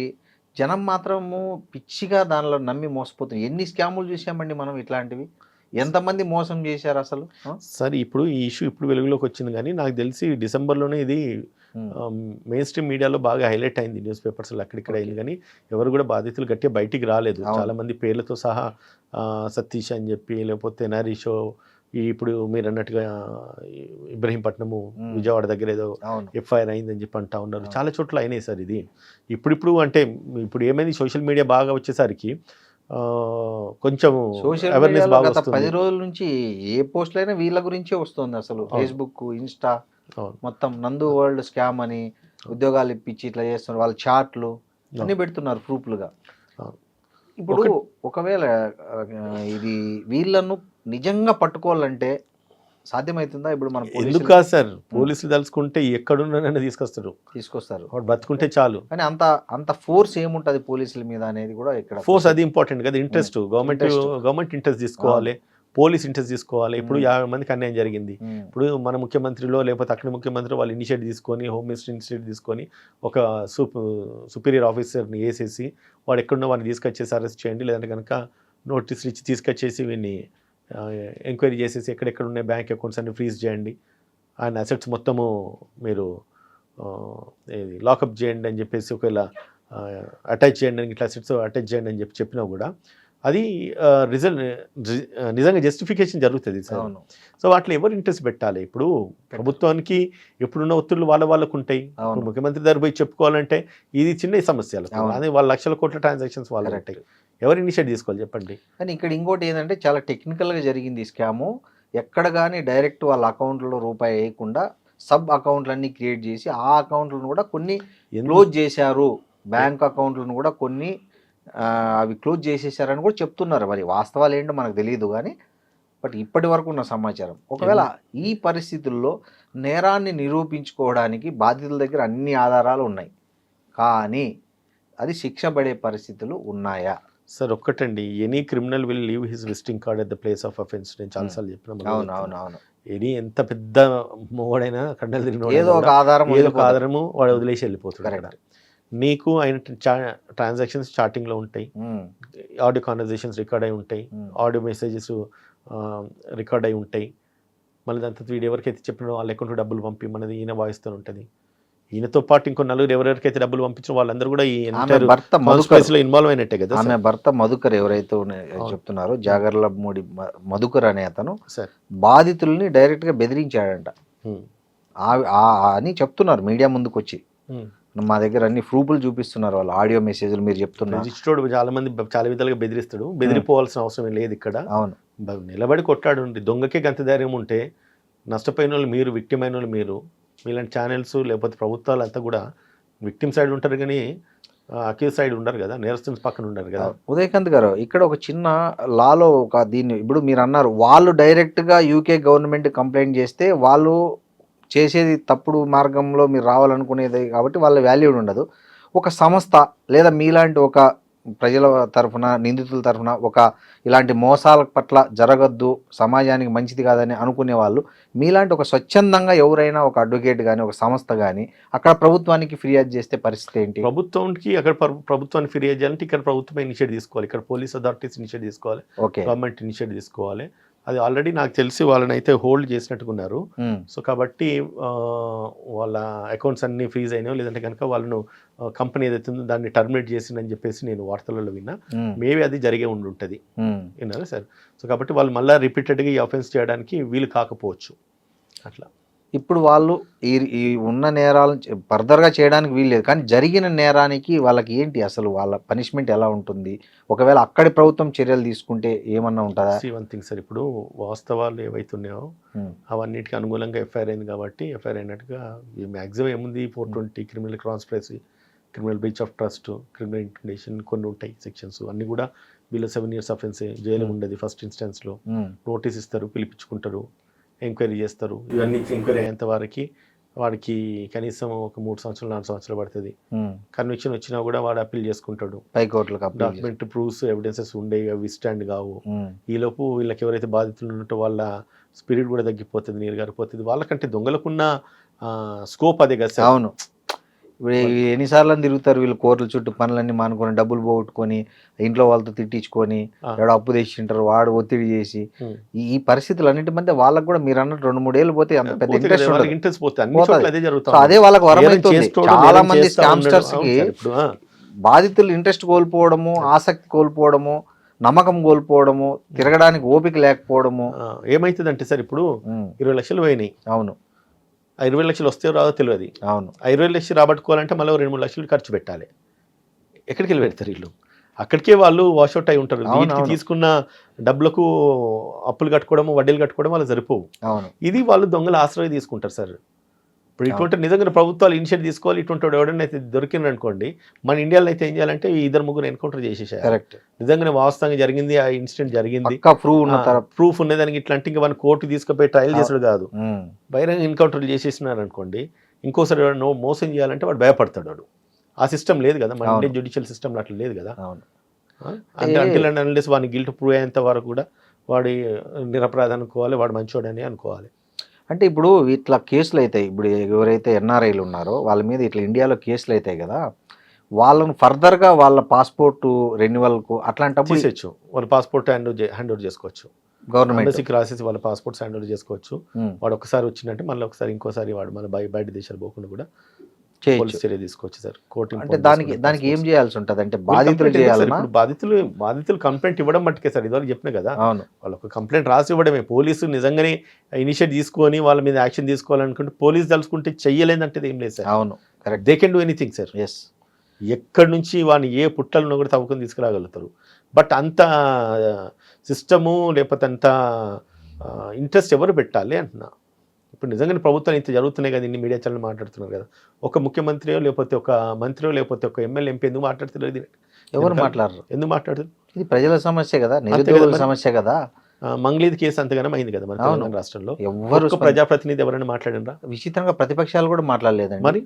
జనం మాత్రము పిచ్చిగా దానిలో నమ్మి మోసపోతుంది. ఎన్ని స్కాములు చూసామండి మనం ఇట్లాంటివి, ఎంతమంది మోసం చేశారు అసలు? సార్ ఇప్పుడు ఈ ఇష్యూ ఇప్పుడు వెలుగులోకి వచ్చింది, కానీ నాకు తెలిసి డిసెంబర్లోనే ఇది మెయిన్ స్ట్రీమ్ మీడియాలో బాగా హైలైట్ అయింది, న్యూస్ పేపర్స్లో అక్కడిక్కడ అయింది. కానీ ఎవరు కూడా బాధితులు గట్టిగా బయటికి రాలేదు. చాలా మంది పేర్లతో సహా సతీష్ అని చెప్పి, లేకపోతే నరీషో, ఇప్పుడు మీరు అన్నట్టుగా ఇబ్రహీంపట్నము, విజయవాడ దగ్గర ఏదో ఎఫ్ఐఆర్ అయిందని చెప్పి అంటా ఉన్నారు. చాలా చోట్ల అయినాయి సార్. ఇది ఇప్పుడు అంటే ఇప్పుడు ఏమైంది, సోషల్ మీడియా బాగా వచ్చేసరికి కొంచెం అవేర్నెస్ బాగా వస్తుంది. 10 రోజుల నుంచి ఏ పోస్టులు అయినా వీళ్ళ గురించే వస్తుంది అసలు. ఫేస్బుక్, ఇన్స్టా మొత్తం నందు వరల్డ్ స్కామ్ అని, ఉద్యోగాలు ఇప్పించి ఇట్లా చేస్తున్నారు, వాళ్ళ చాట్లు అన్ని పెడుతున్నారు ప్రూఫ్లుగా. ఇప్పుడు ఒకవేళ ఇది వీళ్ళను నిజంగా పట్టుకోవాలంటే సాధ్యమవుతుందా? ఇప్పుడు మన ఎందుకు కాదు సార్, పోలీసులు తలుచుకుంటే ఎక్కడున్నా తీసుకొస్తారు, వాడు బతుకుంటే చాలు. కానీ అంత ఫోర్స్ ఏముంటది పోలీసుల మీద అనేది కూడా ఇక్కడ ఫోర్స్ అది ఇంపార్టెంట్ కదా. ఇంట్రెస్ట్ గవర్నమెంట్ ఇంట్రెస్ట్ తీసుకోవాలి, పోలీస్ ఇంట్రెస్ట్ తీసుకోవాలి. ఇప్పుడు 50 మందికి అన్యాయం జరిగింది. ఇప్పుడు మన ముఖ్యమంత్రిలో లేకపోతే అక్కడ ముఖ్యమంత్రి వాళ్ళు ఇనిషియేటివ్ తీసుకొని, హోమ్ మినిస్టర్ ఇనిషియేటివ్ తీసుకొని ఒక సుపీరియర్ ఆఫీసర్ని వేసేసి వాడు ఎక్కడున్నా వాడిని తీసుకొచ్చేసి అరెస్ట్ చేయండి, లేదంటే కనుక నోటీసులు ఇచ్చి తీసుకొచ్చేసి వీడిని ఎంక్వైరీ చేసేసి ఎక్కడెక్కడ ఉన్నాయి బ్యాంక్ అకౌంట్స్ అన్ని ఫ్రీజ్ చేయండి, ఆయన అసెట్స్ మొత్తము మీరు లాకప్ చేయండి అని చెప్పేసి, ఒకవేళ అటాచ్ చేయండి అని, ఇట్లా అసెట్స్ అటాచ్ చేయండి అని చెప్పినా కూడా అది నిజంగా జస్టిఫికేషన్ జరుగుతుంది సార్. సో వాటిలో ఎవరు ఇంట్రెస్ట్ పెట్టాలి? ఇప్పుడు ప్రభుత్వానికి ఎప్పుడున్న ఒత్తిళ్లు వాళ్ళకు ఉంటాయి. ముఖ్యమంత్రి దగ్గర పోయి చెప్పుకోవాలంటే ఇది చిన్న సమస్యలు, అదే వాళ్ళ లక్షల కోట్ల ట్రాన్సాక్షన్స్ వాళ్ళు ఉంటాయి. ఎవరు ఇనిషియేట్ తీసుకోవాలి చెప్పండి? కానీ ఇక్కడ ఇంకోటి ఏంటంటే చాలా టెక్నికల్గా జరిగింది ఈ స్కాము. ఎక్కడ కానీ డైరెక్ట్ వాళ్ళ అకౌంట్లో రూపాయి వేయకుండా సబ్ అకౌంట్లన్నీ క్రియేట్ చేసి ఆ అకౌంట్లను కూడా కొన్ని క్లోజ్ చేశారు, బ్యాంక్ అకౌంట్లను కూడా కొన్ని అవి క్లోజ్ చేసేసారని కూడా చెప్తున్నారు. మరి వాస్తవాలు ఏంటో మనకు తెలియదు, కానీ బట్ ఇప్పటి వరకు ఉన్న సమాచారం. ఒకవేళ ఈ పరిస్థితుల్లో నేరాన్ని నిరూపించుకోవడానికి బాధితుల దగ్గర అన్ని ఆధారాలు ఉన్నాయి, కానీ అది శిక్ష పడే పరిస్థితులు ఉన్నాయా? సార్ ఒక్కటండి, any criminal will leave his visiting card at the place of offence. నేను చాలాసార్లు చెప్పిన అవును, ఎనీ ఎంత పెద్ద మోడైనా కండలు తిరిగిన ఏదో ఒక ఆధారము వాడు వదిలేసి వెళ్ళిపోతాడు. నీకు అయిన ట్రాన్సాక్షన్స్ స్టార్టింగ్లో ఉంటాయి, ఆడియో కాన్వర్జేషన్స్ రికార్డ్ అయి ఉంటాయి, ఆడియో మెసేజెస్ రికార్డ్ అయి ఉంటాయి. మళ్ళీ దాంతో వీడు ఎవరికైతే చెప్పిన వాళ్ళ అకౌంట్ డబ్బులు పంపి మనది ఈయన వాయిస్తూ ఉంటుంది. ఈయనతో పాటు ఇంకో నలుగురు ఎవరెవరికైతే డబ్బులు పంపించిన వాళ్ళందరూ కూడా ఈ ఇన్వాల్వ్ అయినట్టే కదా. ఆమె భర్త మధుకర్ ఎవరైతే చెప్తున్నారో, జాగర్లమూడి మధుకర్ అనే అతను బాధితుల్ని డైరెక్ట్ గా బెదిరించాడంట అని చెప్తున్నారు మీడియా ముందుకు వచ్చి. మా దగ్గర అన్ని ప్రూఫ్లు చూపిస్తున్నారు, వాళ్ళు ఆడియో మెసేజ్లు. మీరు చెప్తున్నారు చాలా మంది చాలా విధాలుగా బెదిరిస్తాడు, బెదిరిపోవాల్సిన అవసరం లేదు ఇక్కడ. అవును, నిలబడి కొట్టాడు. దొంగకే గంత ధైర్యం ఉంటే నష్టపోయిన వాళ్ళు మీరు, విక్టిమ్ అయిన వాళ్ళు మీరు. మీలాంటి ఛానల్స్ లేకపోతే ప్రభుత్వాలు అంతా కూడా విక్టిమ్ సైడ్ ఉంటారు, కానీ అక్యూజ్ సైడ్ ఉండరు కదా, నేరస్తుని పక్కన ఉండరు కదా. ఉదయకాంత్ గారు, ఇక్కడ ఒక చిన్న లాలో ఒక దీన్ని ఇప్పుడు మీరు అన్నారు, వాళ్ళు డైరెక్ట్గా యూకే గవర్నమెంట్ కంప్లైంట్ చేస్తే వాళ్ళు చేసేది తప్పుడు మార్గంలో మీరు రావాలనుకునేది కాబట్టి వాళ్ళ వాల్యూ ఉండదు. ఒక సంస్థ లేదా మీలాంటి ఒక ప్రజల తరఫున, నిందితుల తరఫున ఒక ఇలాంటి మోసాల పట్ల జరగద్దు, సమాజానికి మంచిది కాదని అనుకునే వాళ్ళు మీలాంటి ఒక స్వచ్ఛందంగా ఎవరైనా ఒక అడ్వకేట్ కానీ ఒక సంస్థ కానీ అక్కడ ప్రభుత్వానికి ఫిర్యాదు చేస్తే పరిస్థితి ఏంటి? ప్రభుత్వానికి అక్కడ ప్రభుత్వానికి ఫిర్యాదు చేయాలంటే ఇక్కడ ప్రభుత్వం ఇనిషియేట్ తీసుకోవాలి, ఇక్కడ పోలీస్ అథారిటీస్ ఇనిషియేట్ తీసుకోవాలి, ఓకే, గవర్నమెంట్ ఇనిషియేట్ తీసుకోవాలి. అది ఆల్రెడీ నాకు తెలిసి వాళ్ళని అయితే హోల్డ్ చేసినట్టుకున్నారు. సో కాబట్టి వాళ్ళ అకౌంట్స్ అన్ని ఫ్రీజ్ అయినాయో లేదంటే కనుక వాళ్ళను కంపెనీ ఏదైతే ఉందో దాన్ని టర్మినేట్ చేసిందని చెప్పేసి నేను వార్తలలో విన్నా. మేబీ అది జరిగే ఉంటుంది విన్నారా సార్. సో కాబట్టి వాళ్ళు మళ్ళీ రిపీటెడ్గా ఈ అఫెన్స్ చేయడానికి వీలు కాకపోవచ్చు. అట్లా ఇప్పుడు వాళ్ళు ఈ ఉన్న నేరాలు ఫర్దర్గా చేయడానికి వీల్లేదు, కానీ జరిగిన నేరానికి వాళ్ళకి ఏంటి అసలు వాళ్ళ పనిష్మెంట్ ఎలా ఉంటుంది? ఒకవేళ అక్కడి ప్రభుత్వం చర్యలు తీసుకుంటే ఏమన్నా ఉంటుందా? వన్ థింగ్ సార్, ఇప్పుడు వాస్తవాలు ఏవైతున్నాయో అవన్నిటికీ అనుకూలంగా ఎఫ్ఐఆర్ అయింది కాబట్టి ఎఫ్ఐఆర్ అయినట్టుగా మ్యాక్సిమం ఏముంది 420 criminal conspiracy, criminal breach of trust, criminal intimidation కొన్ని ఉంటాయి సెక్షన్స్. అన్నీ కూడా వీళ్ళు 7 years అఫెన్స్, జైలు ఉండదు. ఫస్ట్ ఇన్స్టెన్స్లో నోటీస్ ఇస్తారు, పిలిపించుకుంటారు, ఎంక్వైరీ చేస్తారు. ఇవన్నీ ఎంక్వైరీ అయ్యేంత వాడికి కనీసం ఒక 3 సంవత్సరాలు 4 సంవత్సరాలు పడుతుంది. కన్విక్షన్ వచ్చినా కూడా వాడు అప్పీల్ చేసుకుంటాడు. డాక్యుమెంట్ ప్రూఫ్స్ ఎవిడెన్సెస్ ఉండే అవి స్టాండ్ కావు. ఈలోపు వీళ్ళకి ఎవరైతే బాధితులు ఉన్నట్టు వాళ్ళ స్పిరిట్ కూడా తగ్గిపోతుంది, నీరు గారిపోతుంది. వాళ్ళకంటే దొంగలకున్న స్కోప్ అదే కదా సార్. అవును, ఇప్పుడు ఎన్నిసార్లు తిరుగుతారు వీళ్ళు కోర్టుల చుట్టూ, పనులన్నీ మానుకొని డబ్బులు పోగొట్టుకొని ఇంట్లో వాళ్ళతో తిట్టించుకొని ఎవడో అప్పు తెచ్చింటారు, వాడు ఒత్తిడి చేసి ఈ పరిస్థితులు అన్నింటి మధ్య వాళ్ళకి కూడా మీరు అన్నట్టు 2-3 ఏళ్ళు పోతే అంత పెద్ద ఇంట్రెస్ట్ పోతుంది. అదే వాళ్ళకి వరమైతుంది. చాలా మంది స్కామ్స్టర్స్ కి బాధితులు ఇంట్రెస్ట్ కోల్పోవడము, ఆసక్తి కోల్పోవడము, నమ్మకం కోల్పోవడము, తిరగడానికి ఓపిక లేకపోవడము. ఏమైతుందంటే సార్ ఇప్పుడు 20 లక్షలు పోయినాయి. అవును, 20 లక్షలు వస్తే రాదో తెలియదు. అవును, 20 లక్షలు రాబట్టుకోవాలంటే మళ్ళీ 2-3 లక్షలు ఖర్చు పెట్టాలి. ఎక్కడికి వెళ్ళి పెడతారు వీళ్ళు? అక్కడికే వాళ్ళు వాషౌట్ అయి ఉంటారు. వీటికి తీసుకున్న డబ్బులకు అప్పులు కట్టుకోవడము, వడ్డీలు కట్టుకోవడం వాళ్ళు సరిపోవు. ఇది వాళ్ళు దొంగల ఆశ్రయం తీసుకుంటారు సార్. ఇప్పుడు ఇటువంటి నిజంగా ప్రభుత్వాలు ఇనిషియేట్ తీసుకోవాలి. ఇటువంటి ఎవడన్నా అయితే దొరికింది అనుకోండి, మన ఇండియాలో అయితే ఏం చేయాలంటే 2-3 ఎన్కౌంటర్ చేసేసారు. కరెక్ట్, నిజంగా వాస్తవంగా జరిగింది, ఆ ఇన్సిడెంట్ జరిగింది, ప్రూఫ్ ఉన్నదానికి ఇట్లా అంటే ఇంకా మన కోర్టు తీసుకుపోయి ట్రయల్ చేసుడు కాదు, బహిరంగ ఎన్కౌంటర్లు చేసేసినారు అనుకోండి. ఇంకోసారి మోసం చేయాలంటే వాడు భయపడతాడు. వాడు ఆ సిస్టమ్ లేదు కదా మన ఇండియన్ జ్యుడిషియల్ సిస్టమ్ అట్లా లేదు కదా. అంటే అన్లెస్ వాడిని గిల్ట్ ప్రూవ్ అయ్యేంత వరకు కూడా వాడి నిరపరాధి అనుకోవాలి, వాడు మంచోడని అనుకోవాలి. అంటే ఇప్పుడు ఇట్లా కేసులు అవుతాయి, ఇప్పుడు ఎవరైతే ఎన్ఆర్ఐలు ఉన్నారో వాళ్ళ మీద ఇట్లా ఇండియాలో కేసులు అవుతాయి కదా, వాళ్ళను ఫర్దర్గా వాళ్ళ పాస్పోర్ట్ రెన్యువల్కు అట్లాంటప్పుడు తీసేయచ్చు. వాళ్ళ పాస్పోర్ట్ హ్యాండ్ ఓవర్ చేసుకోవచ్చు. గవర్నమెంట్ రాసేసి వాళ్ళ పాస్పోర్ట్స్ హ్యాండ్ ఓవర్ చేసుకోవచ్చు. వాడు ఒకసారి వచ్చిందంటే మళ్ళీ ఒకసారి ఇంకోసారి వాడు మన బయట దేశాలు పోకుండా కూడా చర్య తీసుకోవచ్చు సార్. కోర్టు అంటే దానికి ఏం చేయాల్సి ఉంటుంది అంటే బాధితులు చేయాలి. బాధితులు కంప్లైంట్ ఇవ్వడం మట్టుకే సార్. ఇదివరకు చెప్పిన కదా, వాళ్ళకు కంప్లైంట్ రాసి ఇవ్వడమే. పోలీసు నిజంగానే ఇనిషియేట్ తీసుకొని వాళ్ళ మీద యాక్షన్ తీసుకోవాలనుకుంటే పోలీసు తలుచుకుంటే చెయ్యలేదంటే ఏం లేదు సార్. అవును, correct, they can do anything sir. ఎక్కడి నుంచి వాడిని ఏ పుట్టలను కూడా తవ్వుకొని తీసుకురాగలుగుతారు. బట్ అంత సిస్టము లేకపోతే అంత ఇంట్రెస్ట్ ఎవరు పెట్టాలి అంటున్నా. ఇప్పుడు నిజంగానే ప్రభుత్వం ఇంత జరుగుతున్నాయి కదా, ఇన్ని మీడియా ఛానల్ మాట్లాడుతున్నారు కదా. ఒక ముఖ్యమంత్రియో లేకపోతే ఒక మంత్రియో లేకపోతే ఒక ఎమ్మెల్యే ఎంపీ ఎందుకు మాట్లాడుతున్నారు? ఎవరు మాట్లాడరు. ఎందుకు మాట్లాడుతారు? ఇది ప్రజల సమస్య కదా, నిరుద్యోగుల సమస్య కదా. మంగళీది కేసు అంతగానం అయింది కదా మన తెలంగాణ రాష్ట్రంలో. ఎవరు ప్రజాప్రతినిధి ఎవరైనా మాట్లాడినరా? విచిత్రంగా ప్రతిపక్షాలు కూడా మాట్లాడలేదండి. మరి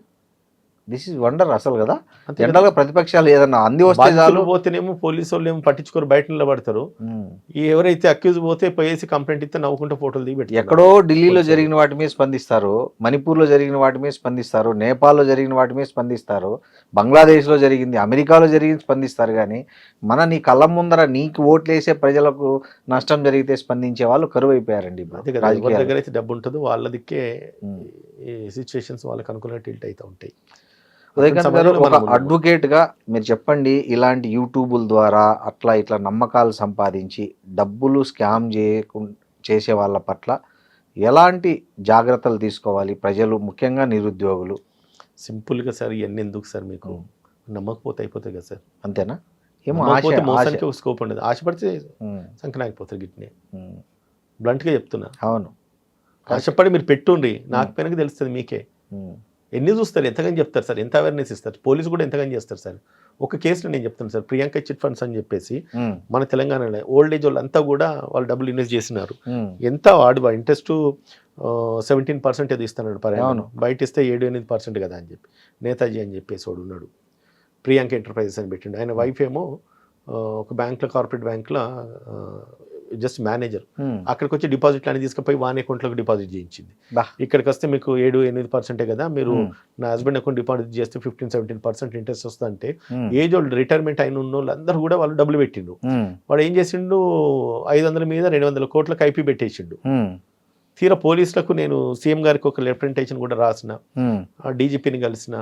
దిస్ ఇస్ వండర్ అసలు కదా. జనరల్ గా ప్రతిపక్షాలు ఏదన్నా అంది వస్తే చాలు, పోతేనేమో పోలీసు వాళ్ళు ఏమో పట్టించుకొని బయట నిలబడతారు. ఎవరైతే అక్యూజ్ పోతే పోయేసి కంప్లైంట్ ఇస్తే నవ్వుకుంటే ఫోటోలు దిగి ఎక్కడో ఢిల్లీలో జరిగిన వాటి మీద స్పందిస్తారు, మణిపూర్లో జరిగిన వాటి మీద స్పందిస్తారు, నేపాల్లో జరిగిన వాటి మీద స్పందిస్తారు, బంగ్లాదేశ్లో జరిగింది, అమెరికాలో జరిగింది స్పందిస్తారు. కానీ నీ కళ్ళ ముందర నీకు ఓట్లు వేసే ప్రజలకు నష్టం జరిగితే స్పందించే వాళ్ళు కరువు అయిపోయారండి. ఎవరి దగ్గర అయితే డబ్బు ఉంటుందో వాళ్ళ దిక్కే సిచ్యువేషన్స్ వాళ్ళకి అనుకూలంగా టిల్ట్ అవుతూ ఉంటాయి. ఉదయకాంత్ గారు, ఒక అడ్వకేట్గా మీరు చెప్పండి, ఇలాంటి యూట్యూబుల ద్వారా అట్లా ఇట్లా నమ్మకాలు సంపాదించి డబ్బులు స్కామ్ చేసే వాళ్ళ పట్ల ఎలాంటి జాగ్రత్తలు తీసుకోవాలి ప్రజలు, ముఖ్యంగా నిరుద్యోగులు? సింపుల్గా సార్, ఇవన్నీ ఎందుకు సార్, మీకు నమ్మకపోతే అయిపోతాయి కదా సార్. అంతేనా? ఏమో మోసానికి ఒక స్కోప్ ఉండదు. ఆశపడితే సంకనాగిపోతారు. గిట్నే బ్లంట్గా చెప్తున్నా. అవును, ఆశపడి మీరు పెట్టుండ్రి, నాకు పెనక తెలుస్తుంది మీకే. ఎన్ని చూస్తారు, ఎంతగాని చెప్తారు సార్, ఎంత అవేర్నెస్ ఇస్తారు. పోలీసు కూడా ఎంతగాని చేస్తారు సార్. ఒక కేసులో నేను చెప్తాను సార్, ప్రియాంక చిట్ ఫండ్స్ అని చెప్పేసి మన తెలంగాణలో ఓల్డ్ ఏజ్ వాళ్ళంతా కూడా వాళ్ళు డబ్బులు ఇన్వెస్ట్ చేసినారు. ఎంత వాడు ఇంట్రెస్ట్ 17% ఏదో ఇస్తున్నాడు పర్ annum. అవును. బయట ఇస్తే 7-8% కదా అని చెప్పి నేతాజీ అని చెప్పేసి వాడు ఉన్నాడు, ప్రియాంక ఎంటర్ప్రైజెస్ అని పెట్టిండు. ఆయన వైఫ్ ఏమో ఒక బ్యాంక్లో, కార్పొరేట్ బ్యాంక్లో జస్ట్ మేనేజర్. అక్కడికి వచ్చి డిపాజిట్లు అని తీసుకుపోయి వాన్ అకౌంట్లోకి డిపాజిట్ చేయించింది. బా. ఇక్కడికి వస్తే మీకు 7-8% కదా, మీరు నా హస్బెండ్ అకౌంట్ డిపాజిట్ చేస్తే 15-17% ఇంట్రెస్ట్ వస్తుందంటే ఏజ్ ఓల్డ్ రిటైర్మెంట్ అయిన ఉన్న వాళ్ళందరూ కూడా వాళ్ళు డబ్బులు పెట్టిండు. వాడు ఏం చేసిండు, 500 మీద 200 కోట్లకు ఐపీ పెట్టేసిండు. తీరా పోలీసులకు నేను సీఎం గారికి ఒక రిప్రజెంటేషన్ కూడా రాసిన, డీజీపీని కలిసిన,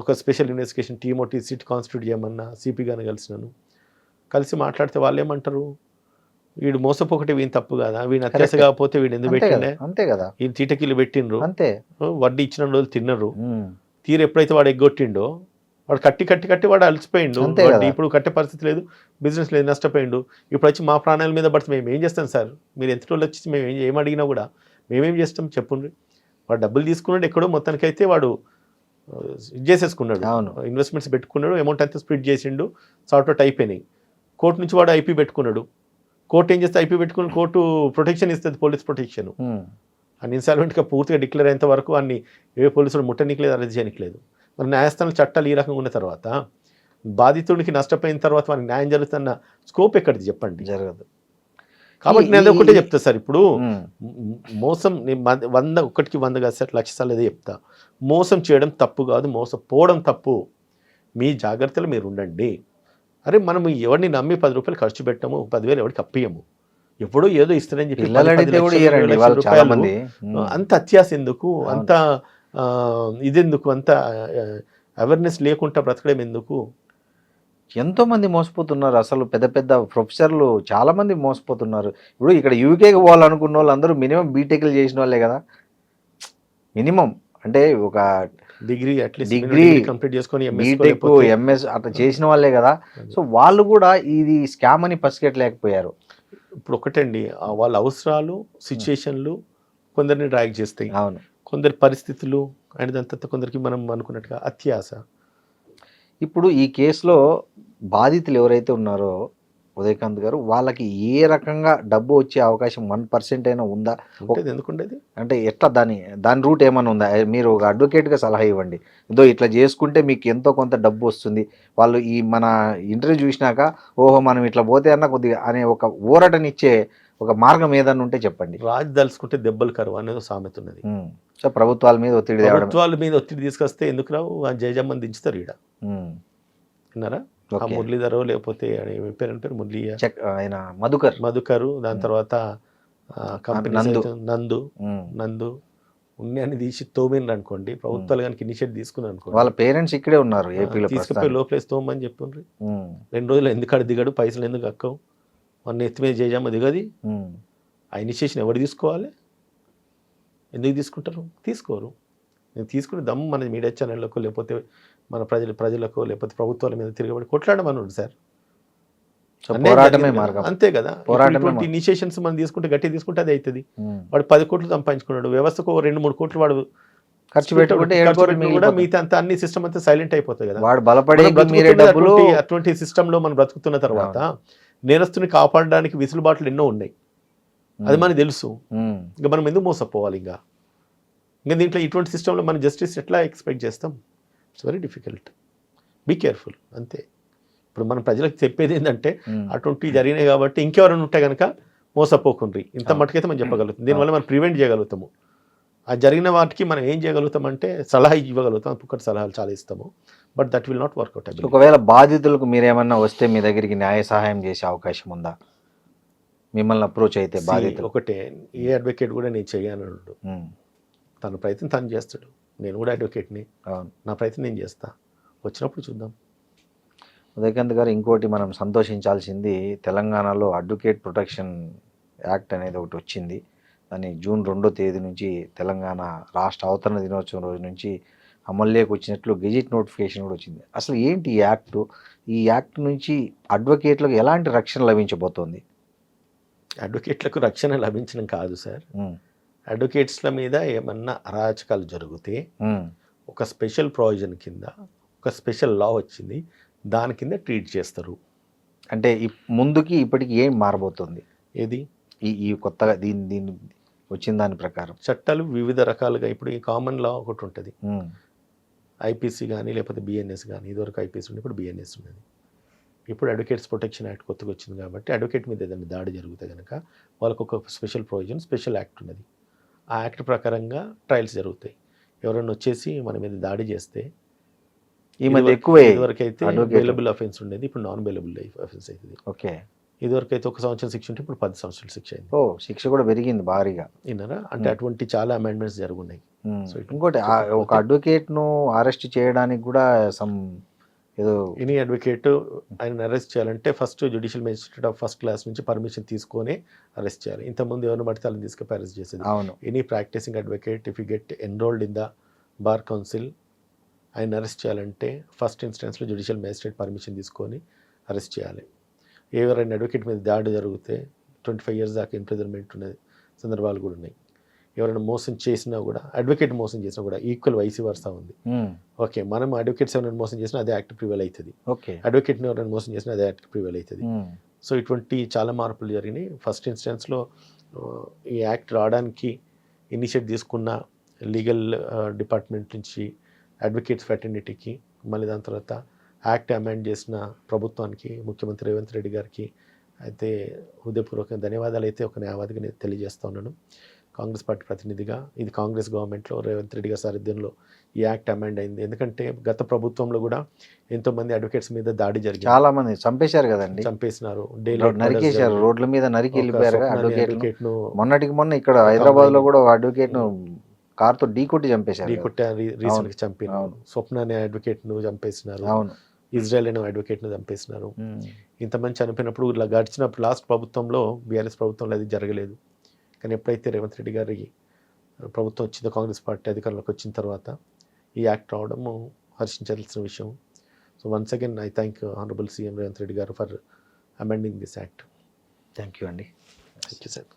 ఒక స్పెషల్ ఇన్వెస్టిగేషన్ టీమ్ ఒకటి సిట్ కాన్స్టిట్యూట్ చేయమన్నా, సిపి గారిని కలిసినాను. కలిసి మాట్లాడితే వాళ్ళు ఏమంటారు, వీడు మోసపోకటి వీని తప్పు కదా, వీని అత్యాస కాకపోతే వీడు ఎందుకు పెట్టిండే, అంతే కదా, ఈయన తీటకిల్లు పెట్టిండ్రు, అంతే వడ్డీ ఇచ్చిన రోజులు తిన్నారు. తీరు ఎప్పుడైతే వాడు ఎగ్గొట్టిండో వాడు కట్టి వాడు అలసిపోయిండు. వడ్డీ ఇప్పుడు కట్టే పరిస్థితి లేదు, బిజినెస్ లేదు, నష్టపోయిండు. ఇప్పుడు వచ్చి మా ప్రాణాల మీద పడితే మేము ఏం చేస్తాం సార్, మీరు ఎంత రోజులు వచ్చి మేము ఏం అడిగినా కూడా మేమేం చేస్తాం చెప్పుండ్రి. వాడు డబ్బులు తీసుకున్నాడు ఎక్కడో, మొత్తానికైతే వాడు ఇది చేసేసుకున్నాడు, ఇన్వెస్ట్మెంట్స్ పెట్టుకున్నాడు, అమౌంట్ అంతా స్ప్లిట్ చేసిండు, సార్ట్అవుట్ అయిపోయినాయి. కోర్టు నుంచి వాడు ఐపీ పెట్టుకున్నాడు. కోర్టు ఏం చేస్తే ఐపీ పెట్టుకుని కోర్టు ప్రొటెక్షన్ ఇస్తుంది, పోలీస్ ప్రొటెక్షన్. అని ఇన్సాల్వెంట్గా పూర్తిగా డిక్లేర్ అయ్యేంత వరకు అన్ని ఏ పోలీసులు ముట్టనికలేదు, అరెస్ట్ చేయనికలేదు. మరి న్యాయస్థానం చట్టాలు ఈ రకంగా ఉన్న తర్వాత బాధితుడికి నష్టపోయిన తర్వాత మనకి న్యాయం జరుగుతున్న స్కోప్ ఎక్కడిది చెప్పండి, జరగదు. కాబట్టి నేను ఒకటే చెప్తా సార్, ఇప్పుడు మోసం 100కి 100 కాదు సార్, 1,00,000 సార్లు అదే చెప్తా. మోసం చేయడం తప్పు కాదు, మోసపోవడం తప్పు. మీ జాగ్రత్తలు మీరు ఉండండి. అరే మనం ఎవరిని నమ్మి 10 రూపాయలు ఖర్చు పెట్టాము, 10,000 ఎవరికి అప్పియము, ఎప్పుడో ఏదో ఇస్తారని చెప్పి రూపాయలు, అంత అత్యాస ఎందుకు, అంత ఇదెందుకు, అంత అవేర్నెస్ లేకుండా బ్రతకడం ఎందుకు? ఎంతో మంది మోసపోతున్నారు. అసలు పెద్ద పెద్ద ప్రొఫెసర్లు చాలా మంది మోసపోతున్నారు. ఇప్పుడు ఇక్కడ యూకేకి పోవాలనుకున్న వాళ్ళు అందరూ మినిమం బీటెక్లు చేసిన వాళ్ళే కదా, మినిమం అంటే ఒక డిగ్రీ కంప్లీట్ చేసుకొని బీటెక్ ఎంఎస్ అట్లా చేసిన వాళ్ళే కదా. సో వాళ్ళు కూడా ఇది స్కామ్ అని పసిగట్టలేకపోయారు. ఇప్పుడు ఒకటండి, వాళ్ళ అవసరాలు, సిచ్యుయేషన్లు కొందరిని డ్రాగ్ చేస్తాయి. అవును, కొందరి పరిస్థితులు అండ్ దాని తర్వాత కొందరికి మనం అనుకున్నట్టుగా అత్యాస. ఇప్పుడు ఈ కేసులో బాధితులు ఎవరైతే ఉన్నారో ఉదయకాంత్ గారు, వాళ్ళకి ఏ రకంగా డబ్బు వచ్చే అవకాశం 1% అయినా ఉందా? ఎందుకుండేది అంటే ఎట్లా దాని రూట్ ఏమైనా ఉందా? మీరు ఒక అడ్వకేట్గా సలహా ఇవ్వండి. ఇదో ఇట్లా చేసుకుంటే మీకు ఎంతో కొంత డబ్బు వస్తుంది, వాళ్ళు ఈ మన ఇంటర్వ్యూ చూసినాక ఓహో మనం ఇట్లా పోతే అన్న కొద్దిగా అనే ఒక ఊరటనిచ్చే ఒక మార్గం ఏదన్నా ఉంటే చెప్పండి. రాజు దలుచుకుంటే దెబ్బలు కరువు అనేది సామెత ఉన్నది. సో ప్రభుత్వాల మీద ఒత్తిడి తీసుకొస్తే ఎందుకు రావు, జయజమ్మని దించుతారు ఈడ. విన్నారా, మురళీధరో లేకపోతే పేరు మురళీ, ఆయన మధుకరు, దాని తర్వాత కంపెనీ నందు ఉన్నాయని తీసి తోమిండ్రు అనుకోండి, ప్రభుత్వాలు కనుక ఇనిషియేటివ్ తీసుకున్నారు అనుకోండి, వాళ్ళ పేరెంట్స్ ఇక్కడే ఉన్నారు ఏపీలో, తీసుకుపోయి లోపలేసి తోమని చెప్పుండ్రి. 2 రోజులు ఎందుకు దిగడు, పైసలు ఎందుకు అక్కవు, మన ఎత్తి మీద జయజమ్మ దిగది. ఆ ఇనిషియేషన్ ఎవరు తీసుకోవాలి, ఎందుకు తీసుకుంటారు? తీసుకోరు. నేను తీసుకునే దమ్ము మన మీడియా ఛానళ్ళకు లేకపోతే మన ప్రజలకు లేకపోతే ప్రభుత్వాల మీద తిరగబడి కొట్లాడమన్నాడు సార్. అంతే కదా, ఇనిషియేషన్స్ మనం తీసుకుంటే గట్టి తీసుకుంటే అది అవుతుంది. వాడు 10 కోట్లు సంపాదించుకున్నాడు, వ్యవస్థకు 2-3 కోట్లు వాడు ఖర్చు పెట్టుకుంటే కూడా మిగతా అంతా అన్ని సిస్టమ్ అంతా సైలెంట్ అయిపోతుంది కదా. వాడు బలపడే అటువంటి సిస్టమ్ లో మనం బ్రతుకుతున్న తర్వాత నేరస్తుని కాపాడడానికి విసులుబాట్లు ఎన్నో ఉన్నాయి, అది మనకు తెలుసు. ఇంకా మనం ఎందుకు మోసపోవాలి? ఇంకా దీంట్లో ఇటువంటి సిస్టంలో మనం జస్టిస్ ఎట్లా ఎక్స్పెక్ట్ చేస్తాం? It's very difficult. Be careful అంతే. ఇప్పుడు మనం ప్రజలకు చెప్పేది ఏంటంటే అటువంటి జరిగినాయి కాబట్టి ఇంకెవరైనా ఉంటే కనుక మోసపోకుండ్రి, ఇంత మటుకైతే మనం చెప్పగలుగుతాం. దీనివల్ల మనం ప్రివెంట్ చేయగలుగుతాము. ఆ జరిగిన వాటికి మనం ఏం చేయగలుగుతామంటే సలహా ఇవ్వగలుగుతాం, పుక్కటి సలహాలు చాలా ఇస్తాము, but that will not work out. ఒకవేళ బాధితులకు మీరేమన్నా వస్తే మీ దగ్గరికి న్యాయ సహాయం చేసే అవకాశం ఉందా? మిమ్మల్ని అప్రోచ్ అయితే బాధితులు ఒకటే, ఏ అడ్వకేట్ కూడా నేను చేయను, తన ప్రయత్నం తను చేస్తాడు. నేను కూడా అడ్వకేట్ని, నా ప్రయత్నం నేను చేస్తా, వచ్చినప్పుడు చూద్దాం. ఉదయకాంత్ గారు, ఇంకోటి మనం సంతోషించాల్సింది, తెలంగాణలో అడ్వకేట్ ప్రొటెక్షన్ యాక్ట్ అనేది ఒకటి వచ్చింది. దాన్ని జూన్ 2వ తేదీ నుంచి తెలంగాణ రాష్ట్ర అవతరణ దినోత్సవం రోజు నుంచి అమల్లోకి వచ్చినట్లు గెజిట్ నోటిఫికేషన్ కూడా వచ్చింది. అసలు ఏంటి ఈ యాక్టు? ఈ యాక్ట్ నుంచి అడ్వకేట్లకు ఎలాంటి రక్షణ లభించబోతోంది? అడ్వకేట్లకు రక్షణ లభించడం కాదు సార్, అడ్వకేట్స్ల మీద ఏమన్నా అరాచకాలు జరిగితే ఒక స్పెషల్ ప్రొవిజన్ కింద ఒక స్పెషల్ లా వచ్చింది, దాని కింద ట్రీట్ చేస్తారు. అంటే ముందుకి ఇప్పటికి ఏం మారబోతుంది? ఏది ఈ కొత్తగా దీని వచ్చిన దాని ప్రకారం. చట్టాలు వివిధ రకాలుగా ఇప్పుడు ఈ కామన్ లా ఒకటి ఉంటుంది, ఉమ్, ఐపీసీ కానీ లేకపోతే బిఎన్ఎస్ కానీ. ఇదివరకు ఐపీసీ ఉంది, ఇప్పుడు బిఎన్ఎస్ ఉన్నది. ఇప్పుడు అడ్వకేట్స్ ప్రొటెక్షన్ యాక్ట్ కొత్తగా వచ్చింది కాబట్టి అడ్వకేట్ మీద ఏదైనా దాడి జరిగితే కనుక వాళ్ళకు ఒక స్పెషల్ ప్రొవిజన్, స్పెషల్ యాక్ట్ ఉన్నది. ఆ యాక్ట్ ప్రకారంగా ట్రయల్స్ జరుగుతాయి. ఎవరైనా వచ్చేసి మన మీద దాడి చేస్తే, ఈ మధ్య ఎక్కువే ఇదివరకు అయితే advocate. బెయిలబుల్ అఫెన్స్ ఉండేది, ఇప్పుడు నాన్ బెయిలబుల్ అఫెన్స్ అవుతుంది. ఓకే. ఇదివరకు అయితే 1 సంవత్సరం శిక్ష ఉంటే ఇప్పుడు 10 సంవత్సరాల శిక్ష అయింది. ఓ, శిక్ష కూడా పెరిగింది భారీగా. విన్నారా? అంటే అటువంటి చాలా అమెండ్మెంట్స్ జరుగున్నాయి. ఉమ్, సో ఇంకోటి ఒక అడ్వకేట్ ను అరెస్ట్ చేయడానికి కూడా సమ్ ఏదో ఎనీ అడ్వకేట్ ఆయన అరెస్ట్ చేయాలంటే first judicial magistrate of first class నుంచి పర్మిషన్ తీసుకొని అరెస్ట్ చేయాలి. ఇంతకుముందు ఎవరిని పడితే వాళ్ళని తీసుకుని అరెస్ట్ చేసేది. అవును. Any practising advocate if you get enrolled in the bar council, ఆయన అరెస్ట్ చేయాలంటే ఫస్ట్ ఇన్స్టెన్స్లో జ్యుడిషియల్ మేజిస్ట్రేట్ పర్మిషన్ తీసుకొని అరెస్ట్ చేయాలి. ఎవరైనా అడ్వకేట్ మీద దాడి జరిగితే 25 years దాకా ఇంప్రిజన్మెంట్ ఉన్న సందర్భాలు కూడా ఉన్నాయి. ఎవరైనా మోసం చేసినా కూడా, అడ్వకేట్ మోసం చేసినా కూడా ఈక్వల్ వైసీ వర్సా ఉంది. ఉమ్, ఓకే, మనం అడ్వకేట్స్ ఎవరైనా మోసం చేసినా అదే యాక్ట్ ప్రివైల్ అవుతుంది, ఓకే. అడ్వకేట్ని ఎవరైనా మోసం చేసినా అదే యాక్ట్ ప్రివైల్ అవుతుంది. ఉమ్, సో ఇటువంటి చాలా మార్పులు జరిగినాయి. ఫస్ట్ ఇన్స్టెన్స్లో ఈ యాక్ట్ రావడానికి ఇనిషియేట్ తీసుకున్న లీగల్ డిపార్ట్మెంట్ నుంచి అడ్వకేట్స్ ఫ్రాటర్నిటీకి, మళ్ళీ దాని తర్వాత యాక్ట్ అమెండ్ చేసిన ప్రభుత్వానికి, ముఖ్యమంత్రి రేవంత్ రెడ్డి గారికి అయితే హృదయపూర్వక ధన్యవాదాలు అయితే ఒక న్యాయవాదిగా నేను తెలియజేస్తా ఉన్నాను. కాంగ్రెస్ పార్టీ ప్రతినిధిగా ఇది కాంగ్రెస్ గవర్నమెంట్లో రేవంత్ రెడ్డి గారి సారథ్యంలో ఈ యాక్ట్ అమెండ్ అయింది. ఎందుకంటే గత ప్రభుత్వంలో కూడా ఎంతోమంది అడ్వకేట్స్ మీద దాడి జరిగింది, చాలా మంది చంపేశారు కదండి, చంపేసినారు, నరికేశారు, రోడ్ల మీద నరికి వెళ్ళిపోయారు అడ్వకేట్. అడ్వకేట్ను మొన్నటికి మొన్న ఇక్కడ హైదరాబాద్ లో కూడా ఒక అడ్వకేట్ ను కార్తో ఢీ కొట్టి చంపేశారు కదా. రీసెంట్గా చంపినారు. అవును. స్వప్న అనే అడ్వకేట్ను చంపేసినారు, అవును. ఇజ్రాయెల్ అనే అడ్వకేట్ను చంపేసినారు. ఉమ్, ఇంతమంది చనిపోయినప్పుడు ఇలా గడిచినప్పుడు లాస్ట్ ప్రభుత్వంలో బీఆర్ఎస్ ప్రభుత్వంలో అది జరగలేదు. కానీ ఎప్పుడైతే రేవంత్ రెడ్డి గారి ప్రభుత్వం వచ్చిందో, కాంగ్రెస్ పార్టీ అధికారంలోకి వచ్చిన తర్వాత ఈ యాక్ట్ రావడము హర్షించాల్సిన విషయం. So once again I thank honourable CM Revanth Reddy garu for amending this act. Thank you అండి. Thank you sir.